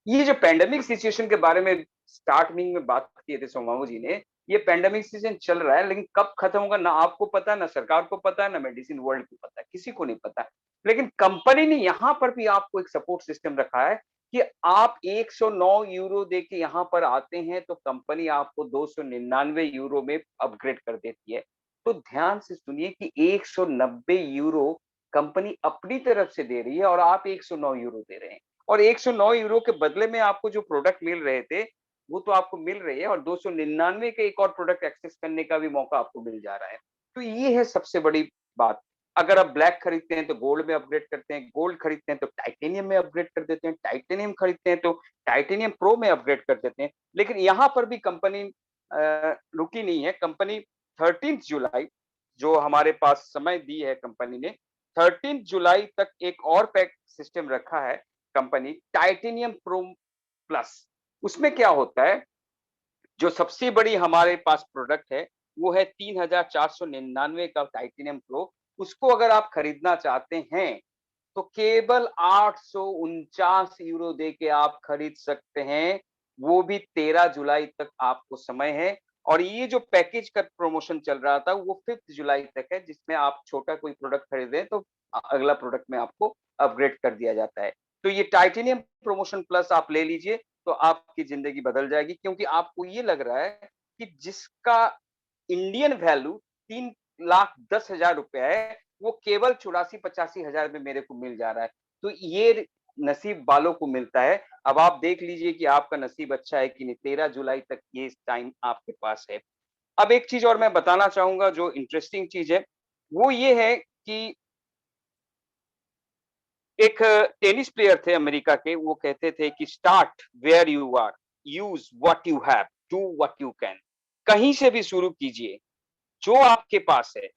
ये जो पैंडेमिक सिचुएशन के बारे में स्टार्टिंग में बात किए थे सोमामू जी ने, ये पैंडेमिक सीजन चल रहा है, लेकिन कब खत्म होगा ना आपको पता, ना सरकार को पता, ना मेडिसिन वर्ल्ड को पता, किसी को नहीं पता। लेकिन कंपनी ने यहाँ पर भी आपको एक सपोर्ट सिस्टम रखा है कि आप 109 यूरो देके यहाँ पर आते हैं, तो कंपनी आपको 299 यूरो में अपग्रेड कर देती है। तो ध्यान से सुनिए कि 190 यूरो कंपनी अपनी तरफ से दे रही है और आप 109 यूरो दे रहे हैं। और 109 यूरो के बदले में आपको जो प्रोडक्ट मिल रहे थे, वो तो आपको मिल रही है और 299 के एक और प्रोडक्ट एक्सेस करने का भी मौका आपको मिल जा रहा है। तो ये है सबसे बड़ी बात। अगर आप ब्लैक खरीदते हैं तो गोल्ड में अपग्रेड करते हैं, गोल्ड खरीदते हैं तो टाइटेनियम में अपग्रेड कर देते हैं, टाइटेनियम खरीदते हैं तो टाइटेनियम प्रो में अपग्रेड कर देते हैं। लेकिन यहाँ पर भी कंपनी रुकी नहीं है। कंपनी 13 जुलाई जो हमारे पास समय दी है कंपनी ने, 13 जुलाई तक एक और पैक सिस्टम रखा है कंपनी, टाइटेनियम प्रो प्लस। उसमें क्या होता है, जो सबसे बड़ी हमारे पास प्रोडक्ट है, वो है 3,499 का टाइटेनियम प्रो। उसको अगर आप खरीदना चाहते हैं, तो केवल 849 यूरो देके आप खरीद सकते हैं। वो भी 13 जुलाई तक आपको समय है। और ये जो पैकेज का प्रमोशन चल रहा था, वो 5 जुलाई तक है, जिसमें आप छोटा कोई प्रोडक्ट खरीदें तो अगला प्रोडक्ट में आपको अपग्रेड कर दिया जाता है। तो ये टाइटेनियम प्रमोशन प्लस आप ले लीजिए, तो आपकी जिंदगी बदल जाएगी, क्योंकि आपको ये लग रहा है कि जिसका इंडियन वैल्यू 3,10,000 रुपया है, वो केवल 84-85 हजार में मेरे को मिल जा रहा है। तो ये नसीब वालों को मिलता है। अब आप देख लीजिए कि आपका नसीब अच्छा है कि नहीं। 13 जुलाई तक ये टाइम आपके पास है। अब एक चीज और मैं बताना चाहूंगा जो इंटरेस्टिंग चीज है, वो ये है कि एक टेनिस प्लेयर थे अमेरिका के, वो कहते थे कि start where you are, use what you have, do what you can. कहीं से भी शुरू कीजिए, जो आपके पास है,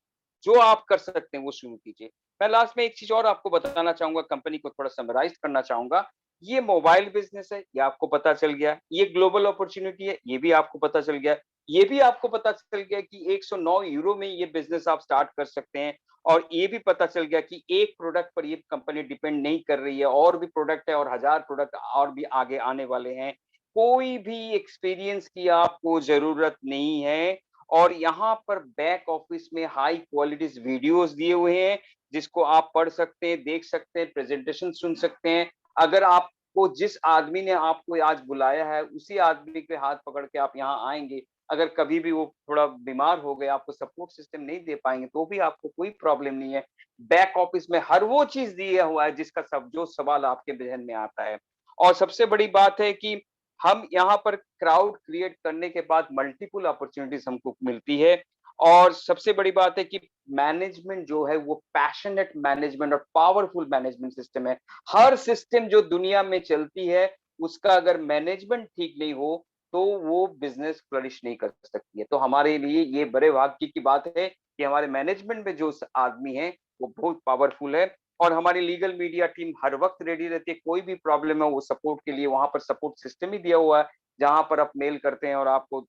जो आप कर सकते हैं वो शुरू कीजिए। मैं लास्ट में एक चीज और आपको बताना चाहूंगा, कंपनी को थोड़ा समराइज करना चाहूंगा। ये मोबाइल बिजनेस है, ये आपको पता चल गया। ये ग्लोबल अपॉर्चुनिटी है, ये भी आपको पता चल गया। ये भी आपको पता चल गया कि 109 यूरो में ये बिजनेस आप स्टार्ट कर सकते हैं। और ये भी पता चल गया कि एक प्रोडक्ट पर ये कंपनी डिपेंड नहीं कर रही है, और भी प्रोडक्ट है और 1000 प्रोडक्ट और भी आगे आने वाले हैं। कोई भी एक्सपीरियंस की आपको जरूरत नहीं है। और यहाँ पर बैक ऑफिस में हाई क्वालिटीज वीडियोस दिए हुए हैं, जिसको आप पढ़ सकते हैं, देख सकते हैं, प्रेजेंटेशन सुन सकते हैं। अगर आपको जिस आदमी ने आपको आज बुलाया है, उसी आदमी के हाथ पकड़ के आप यहाँ आएंगे, अगर कभी भी वो थोड़ा बीमार हो गए, आपको सपोर्ट सिस्टम नहीं दे पाएंगे, तो भी आपको कोई प्रॉब्लम नहीं है। बैक ऑफिस में हर वो चीज दिया हुआ है जिसका सब जो सवाल आपके जहन में आता है। और सबसे बड़ी बात है कि हम यहाँ पर क्राउड क्रिएट करने के बाद मल्टीपल अपॉर्चुनिटीज हमको मिलती है। और सबसे बड़ी बात है कि मैनेजमेंट जो है वो पैशनेट मैनेजमेंट और पावरफुल मैनेजमेंट सिस्टम है। हर सिस्टम जो दुनिया में चलती है, उसका अगर मैनेजमेंट ठीक नहीं हो, तो वो बिजनेस फ्लरिश नहीं कर सकती है। तो हमारे लिए ये बड़े भाग्य की बात है कि हमारे मैनेजमेंट में जो आदमी है वो बहुत पावरफुल है। और हमारी लीगल मीडिया टीम हर वक्त रेडी रहती है, कोई भी प्रॉब्लम है वो सपोर्ट के लिए, वहां पर सपोर्ट सिस्टम ही दिया हुआ है, जहां पर आप मेल करते हैं और आपको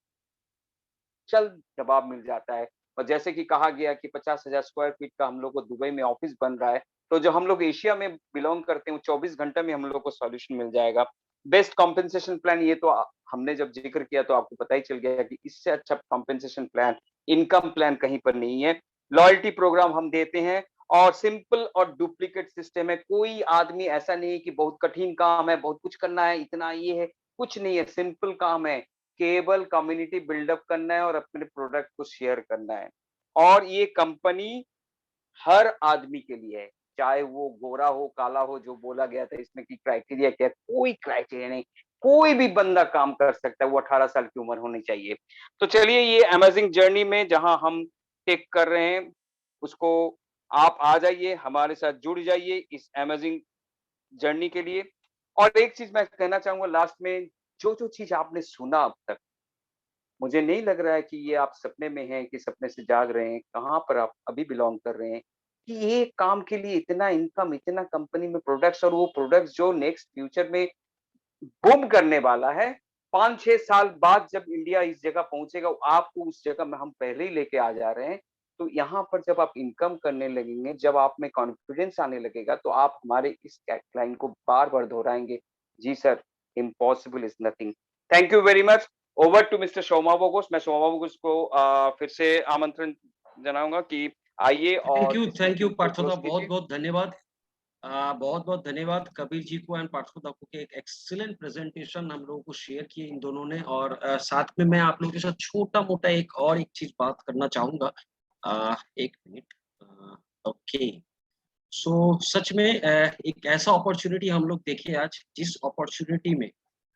चल जवाब मिल जाता है। और जैसे कि कहा गया कि 50,000 स्क्वायर फीट का हम लोग को दुबई में ऑफिस बन रहा है, तो जो हम लोग एशिया में बिलॉन्ग करते हैं, वो 24 घंटे में हम लोग को सॉल्यूशन मिल जाएगा। बेस्ट कॉम्पेंसेशन प्लान, ये तो हमने जब ज़िक्र किया तो आपको पता ही चल गया कि इससे अच्छा कॉम्पेंसेशन प्लान, इनकम प्लान कहीं पर नहीं है। लॉयल्टी प्रोग्राम हम देते हैं और सिंपल और डुप्लीकेट सिस्टम है। कोई आदमी ऐसा नहीं है कि बहुत कठिन काम है, बहुत कुछ करना है, इतना ये है, कुछ नहीं है, सिंपल काम है। केवल कम्युनिटी बिल्डअप करना है और अपने प्रोडक्ट को शेयर करना है। और ये कंपनी हर आदमी के लिए है, चाहे वो गोरा हो, काला हो, जो बोला गया था इसमें कि क्राइटेरिया क्या है, कोई क्राइटेरिया नहीं, कोई भी बंदा काम कर सकता है, वो 18 साल की उम्र होनी चाहिए। तो चलिए ये अमेजिंग जर्नी में जहाँ हम टेक कर रहे हैं, उसको आप आ जाइए, हमारे साथ जुड़ जाइए इस अमेजिंग जर्नी के लिए। और एक चीज़ मैं कहना चाहूँगा लास्ट में, जो-जो चीज़ आपने सुना अब तक, मुझे नहीं लग रहा है कि ये आप सपने में हैं कि सपने से जाग रहे हैं, कहाँ पर आप अभी बिलॉन्ग कर रहे हैं, कि ये काम के लिए इतना इनकम, इतना कंपनी में प्रोडक्ट्स और वो प्रोडक्ट्स जो नेक्स्ट फ्यूचर में बूम करने वाला है। 5-6 साल बाद जब इंडिया इस जगह पहुँचेगा, आपको उस जगह में हम पहले ही लेके आ जा रहे हैं। तो यहाँ पर जब आप इनकम करने लगेंगे, जब आप में कॉन्फिडेंस आने लगेगा, तो आप हमारे इस टैगलाइन को बार-बार दोहराएँगे, जी sir, impossible is nothing. Thank you very much. Over to mister Shoma Bogos. मैं शोमा बोगोस को फिर से आमंत्रण जनाऊँगा कि आइए और इस थैंक यू मीटिंग को पार्थोदा, क्लोज़ कीजिए। बहुत-बहुत धन्यवाद। बहुत-बहुत धन्यवाद कबीर जी को एंड पार्थोदा को के एक एक्सीलेंट प्रेजेंटेशन हम लोगों को शेयर किए इन दोनों ने और साथ में मैं आप लोगों के साथ छोटा-मोटा एक चीज़ बात करना चाहूँगा। 1 मिनट ओके। सो सच में एक ऐसा अपॉर्च्युनिटी हम लोग देखे आज, जिस अपॉर्च्युनिटी में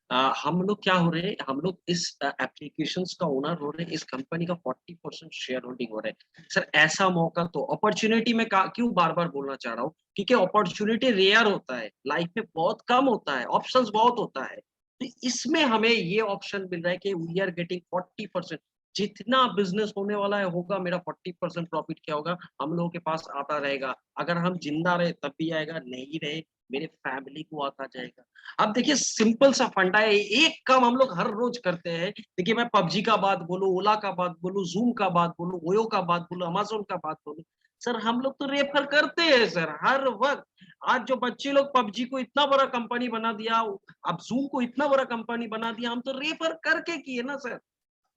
हम लोग क्या हो रहे हैं, हम लोग इस एप्लीकेशंस का ओनर हो रहे हैं, इस कंपनी का 40% शेयर होल्डिंग हो रहा है। सर ऐसा मौका तो अपॉर्च्युनिटी में क्यों बार-बार बोलना चाह रहा हूँ, क्योंकि अपॉर्च्युनिटी रेयर होता है, लाइफ में बहुत कम होता है, ऑप्शंस बहुत होता है। तो इसमें हमें ये ऑप्शन मिल रहा है कि वी आर गेटिंग 40%। जितना बिज़नेस होने वाला है होगा, मेरा 40% प्रॉफिट क्या होगा, हम लोगों के पास आता रहेगा। अगर हम ज़िंदा रहे तब भी आएगा, नहीं रहे मेरे फैमिली को आता जाएगा। अब देखिए सिंपल सा फंडा है, एक काम हम लोग हर रोज करते हैं। देखिए मैं पबजी का बात बोलूँ, ओला का बात बोलूँ, ज़ूम का बात बोलूँ, ओयो का बात बोलूँ, अमेज़न का बात बोलूँ। सर हम लोग तो रेफर करते हैं सर हर वक़्त। आज जो बच्चे लोग पबजी को इतना बड़ा कंपनी बना दिया, अब ज़ूम को इतना बड़ा कंपनी बना दिया, हम तो रेफर करके किए ना सर।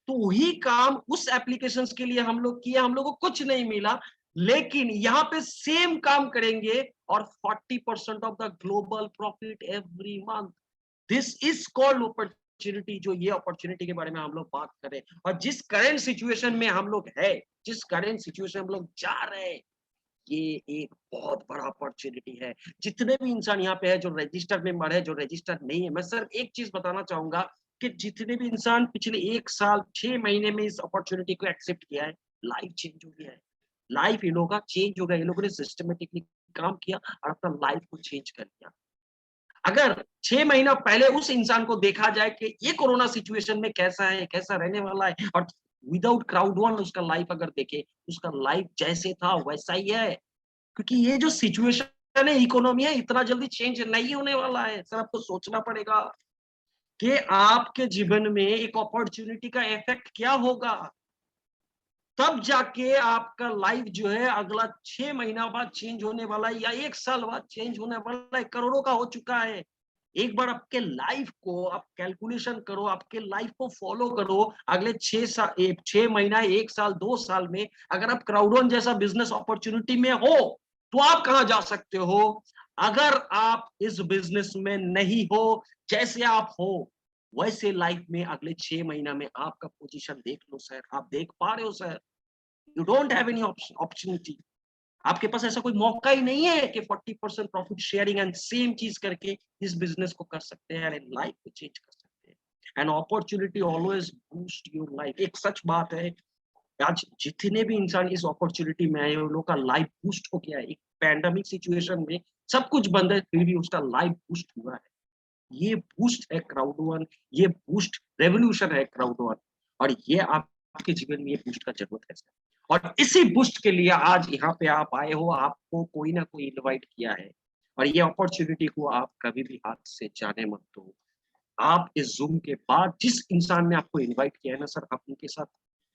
तो वही काम उस एप्लीकेशंस के लिए हम लोग किए, हम लोग को कुछ नहीं मिला, लेकिन यहाँ पे सेम काम करेंगे और 40% of the global profit every month. This is called opportunity. जो ये अपॉर्चुनिटी के बारे में हम लोग बात करें और जिस करंट सिचुएशन में हम लोग है, जिस करंट सिचुएशन हम लोग जा रहे हैं, ये एक बहुत बड़ा अपॉर्चुनिटी है। जितने भी इंसान यहाँ पे है जो रजिस्टर्ड मेंबर है, जो रजिस्टर्ड नहीं है, मैं सिर्फ एक चीज बताना चाहूंगा कि जितने भी इंसान पिछले 1 साल 6 महीने में इस अपॉर्चुनिटी को एक्सेप्ट किया है, लाइफ चेंज हो गया है। लाइफ इन लोगों का चेंज हो गया, इन लोगों ने सिस्टमेटिकली काम किया और अपना लाइफ को चेंज कर लिया। अगर 6 महीना पहले उस इंसान को देखा जाए कि ये कोरोना सिचुएशन में कैसा है, कैसा रहने वाला है और विदाउट क्राउड वन उसका लाइफ अगर देखे, उसका लाइफ जैसे था वैसा ही है। क्योंकि ये जो सिचुएशन है, इकोनॉमी है, इतना जल्दी चेंज नहीं होने वाला है। सर आपको सोचना पड़ेगा कि आपके जीवन में एक अपॉर्चुनिटी का इफेक्ट क्या होगा। तब जाके आपका लाइफ जो है अगला 6 महीना बाद चेंज होने वाला है या 1 साल बाद चेंज होने वाला है, करोड़ों का हो चुका है। एक बार आपके लाइफ को आप कैलकुलेशन करो, आपके लाइफ को फॉलो करो, अगले 6 महीना, 1 साल, 2 साल में अगर आप क्राउडवन जैसा बिज़नेस अपॉर्च्युनिटी में हो, तो आप कहाँ जा सकते हो? अगर आप इस बिज़नेस में नहीं हो, जैसे आप हो, वैसे लाइफ में अगले 6 महीना में आपका पोज़ीशन देख लो सर, आप देख पा रहे हो sir? You don't have any opportunity. आपके पास ऐसा कोई मौका ही नहीं है कि 40% प्रॉफिट शेयरिंग एंड सेम चीज करके इस बिजनेस को कर सकते हैं एंड लाइफ को चेंज कर सकते हैं। And opportunity always boost your life. एक सच बात है, आज जितने भी इंसान इस अपॉर्चुनिटी में आए, उन लोगों का लाइफ बूस्ट हो गया है। एक पैंडेमिक सिचुएशन में सब कुछ बंद है, फिर भी उसका लाइफ बूस्ट हुआ है। ये बूस्ट है क्राउड वन, ये बूस्ट रेवोल्यूशन है क्राउड वन, और ये आपके जीवन में ये बूस्ट का जरूरत है सर। और इसी बूस्ट के लिए आज यहाँ पे आप आए हो, आपको कोई ना कोई इनवाइट किया है, और ये अपॉर्चुनिटी को आप कभी भी हाथ से जाने मत दो। आप इस जूम के बाद जिस इंसान ने आपको इनवाइट किया है ना सर, आप उनके साथ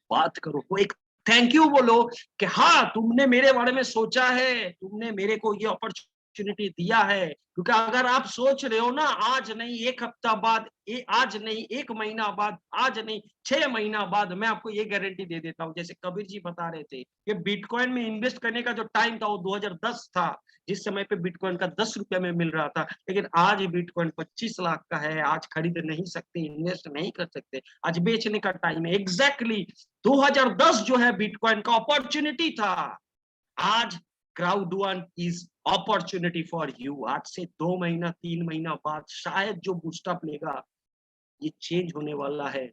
बात करो, वो एक थैंक यू बोलो कि हाँ तुमने मेरे बारे में सोचा है, तुमने मेरे को ये अपॉर्चुनिटी दिया है। क्योंकि अगर आप सोच रहे हो ना, आज नहीं 1 हफ्ता बाद, आज नहीं 1 महीना बाद, आज नहीं 6 महीना बाद, मैं आपको ये गारंटी दे देता हूँ, जैसे कबीर जी बता रहे थे कि बिटकॉइन में इन्वेस्ट करने का जो टाइम था वो 2010 था, जिस समय पे बिटकॉइन का 10 रुपए में मिल रहा था। लेकिन आज बिटकॉइन 25 लाख का है, आज खरीद नहीं सकते, इन्वेस्ट नहीं कर सकते, आज बेचने का टाइम है। एग्जैक्टली 2010 जो है बिटकॉइन का अपॉर्चुनिटी था, आज crowd one is opportunity for you. आज से 2 महीना 3 महीना बाद शायद जो बूस्टअप लेगा ये चेंज होने वाला है।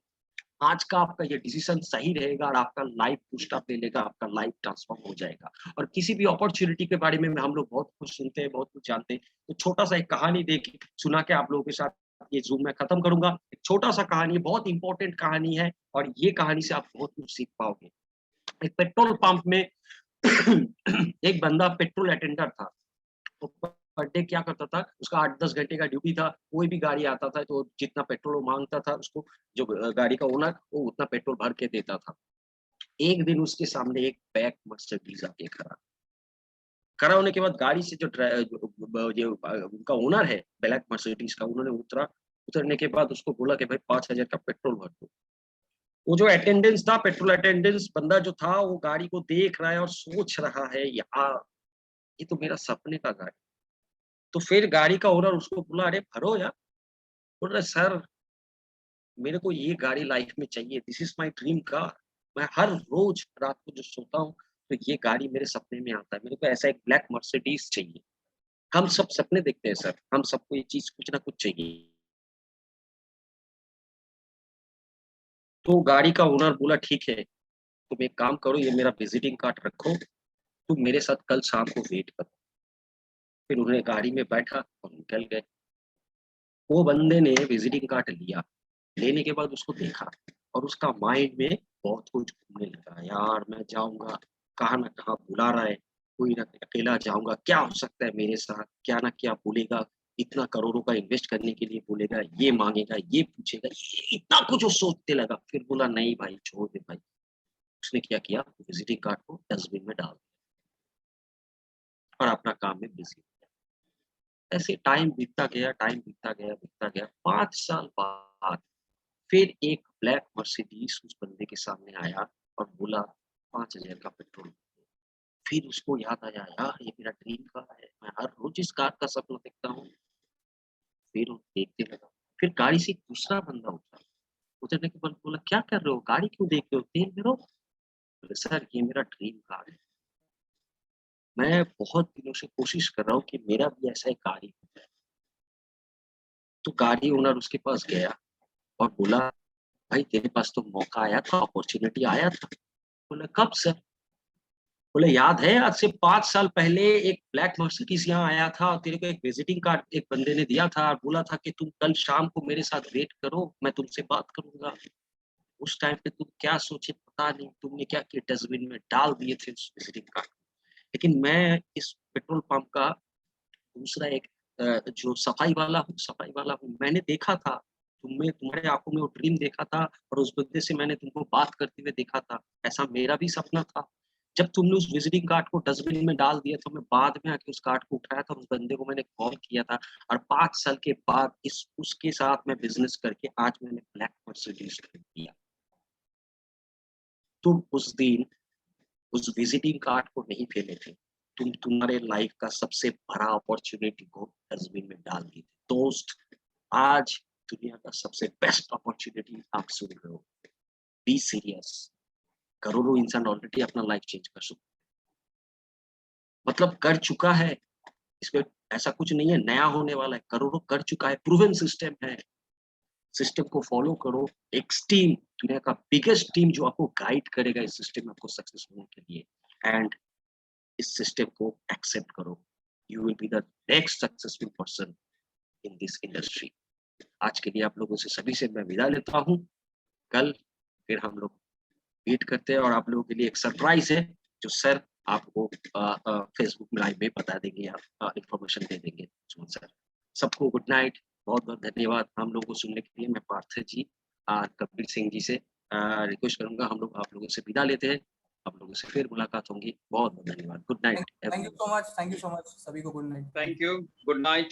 आज का आपका ये डिसीजन सही रहेगा और आपका लाइफ बूस्टअप ले लेगा, आपका लाइफ ट्रांसफॉर्म हो जाएगा। और किसी भी अपॉर्चुनिटी के बारे में हम लोग बहुत कुछ सुनते हैं, बहुत कुछ जानते हैं। तो छोटा सा एक कहानी देखी सुना के आप लोगों के साथ ये जूम में खत्म करूंगा। एक छोटा सा कहानी, बहुत इंपॉर्टेंट कहानी है और ये कहानी से आप बहुत कुछ सीख पाओगे। एक पेट्रोल पंप में एक बंदा पेट्रोल अटेंडर था। तो पर डे क्या करता था, उसका 8-10 घंटे का ड्यूटी था। कोई भी गाड़ी आता था तो जितना पेट्रोल वो मांगता था, उसको जो गाड़ी का ओनर वो उतना पेट्रोल भर के देता था। एक दिन उसके सामने एक ब्लैक मर्सिडीज आके खड़ा होने के बाद गाड़ी से जो उनका ओनर है ब्लैक मर्सिडीज का, उन्होंने उतरने के बाद उसको बोला कि भाई 5,000 का पेट्रोल भर दो। वो जो अटेंडेंस था, पेट्रोल अटेंडेंस बंदा जो था, वो गाड़ी को देख रहा है और सोच रहा है, यार ये तो मेरा सपने का गाड़ी। तो फिर गाड़ी का ओनर उसको बोला, अरे भरो यार। बोल रहे सर, मेरे को ये गाड़ी लाइफ में चाहिए, this is my dream car. मैं हर रोज रात को जो सोता हूँ तो ये गाड़ी मेरे सपने में आता है, मेरे को ऐसा एक ब्लैक मर्सिडीज चाहिए। हम सब सपने देखते हैं सर, हम सबको ये चीज कुछ ना कुछ चाहिए। तो गाड़ी का ओनर बोला, ठीक है तुम एक काम करो, ये मेरा विजिटिंग कार्ड रखो, तुम मेरे साथ कल शाम को वेट करो। फिर उन्हें गाड़ी में बैठा और निकल गए। वो बंदे ने विजिटिंग कार्ड लिया, लेने के बाद उसको देखा और उसका माइंड में बहुत कुछ घूमने लगा, यार मैं जाऊंगा, कहाँ ना कहाँ बुला रहा है, कोई ना अकेला जाऊंगा, क्या हो सकता है मेरे साथ, क्या ना क्या बोलेगा, इतना करोड़ों का इन्वेस्ट करने के लिए बोलेगा, ये मांगेगा, ये पूछेगा, ये इतना कुछ वो सोचने लगा। फिर बोला नहीं भाई छोड़ दे भाई। उसने क्या किया, विजिटिंग कार्ड को डस्टबिन में डाल दिया और अपना काम में बिजी। ऐसे टाइम बीतता गया, टाइम बीतता गया, बीतता गया। 5 साल बाद फिर एक ब्लैक मर्सिडीज उस बंदे के सामने आया और बोला 5,000 का पेट्रोल। फिर उसको याद आया, यार ये मेरा ड्रीम कार है, मैं हर रोज इस कार का सपना देखता हूँ। फिर वो देखते लगा। फिर गाड़ी से एक दूसरा बंदा उतरा, उतरने के बाद बोला, क्या कर रहे हो, गाड़ी क्यों देख रहे हो, तेल भरो। बोले सर ये मेरा ड्रीम कार है, मैं बहुत दिनों से कोशिश कर रहा हूँ कि मेरा भी ऐसा एक गाड़ी हो जाए। तो गाड़ी ओनर उसके पास गया और बोला, भाई तेरे पास तो मौका आया था, अपॉर्चुनिटी आया था। बोले कब सर। बोले याद है, आज से 5 साल पहले एक ब्लैक मर्सिडीज यहाँ आया था और तेरे को एक विजिटिंग कार्ड एक बंदे ने दिया था और बोला था कि तुम कल शाम को मेरे साथ वेट करो, मैं तुमसे बात करूंगा। उस टाइम पे तुम क्या सोचे पता नहीं, तुमने क्या किया, डस्टबिन में डाल दिए थे उस विजिटिंग कार्ड। लेकिन मैं इस पेट्रोल पंप का दूसरा एक जो सफाई वाला हूँ, मैंने देखा था तुम्हें, तुम्हारे आंखों में वो ड्रीम देखा था और उस बंदे से मैंने तुमको बात करते हुए देखा था। ऐसा मेरा भी सपना था। जब तुमने उस विजिटिंग कार्ड को डस्टबिन में डाल दिया तो मैं बाद में आके उस कार्ड को उठाया था, उस बंदे को मैंने कॉल किया था और 5 साल के बाद इस उसके साथ मैं बिजनेस करके आज मैंने ब्लैक मर्सिडीज खरीद लिया। तुम उस दिन उस विजिटिंग कार्ड को नहीं फेले थे, तुम तुम्हारे लाइफ का सबसे बड़ा अपॉर्चुनिटी को डस्टबिन में डाल दिए थे। दोस्त, आज दुनिया का सबसे बेस्ट अपॉर्चुनिटी आप सुन रहे हो। Be serious. करोड़ों इंसान ऑलरेडी अपना लाइफ चेंज कर चुके, मतलब कर चुका है। इसमें ऐसा कुछ नहीं है नया होने वाला है, करोड़ों कर चुका है, प्रूवन सिस्टम है। सिस्टम को फॉलो करो। एक टीम, दुनिया का बिगेस्ट टीम जो आपको गाइड करेगा इस सिस्टम में आपको सक्सेस होने के लिए। एंड इस सिस्टम को एक्सेप्ट करो। You will be the next successful person in this industry. आज के लिए आप लोगों से सभी से मैं विदा लेता हूँ। कल फिर हम लोग मीट करते हैं और आप लोगों के लिए एक सरप्राइज है जो सर आपको फेसबुक लाइव में बता देंगे या इंफॉर्मेशन दे देंगे। सर सबको गुड नाइट, बहुत बहुत धन्यवाद हम लोग को सुनने के लिए। मैं पार्थ जी कबीर सिंह जी से रिक्वेस्ट करूंगा, हम लोग आप लोगों से विदा लेते हैं। आप लोगों से फिर मुलाकात होगी। बहुत बहुत धन्यवाद। Good night. Thank you so much, सभी को good night. Thank you, good night.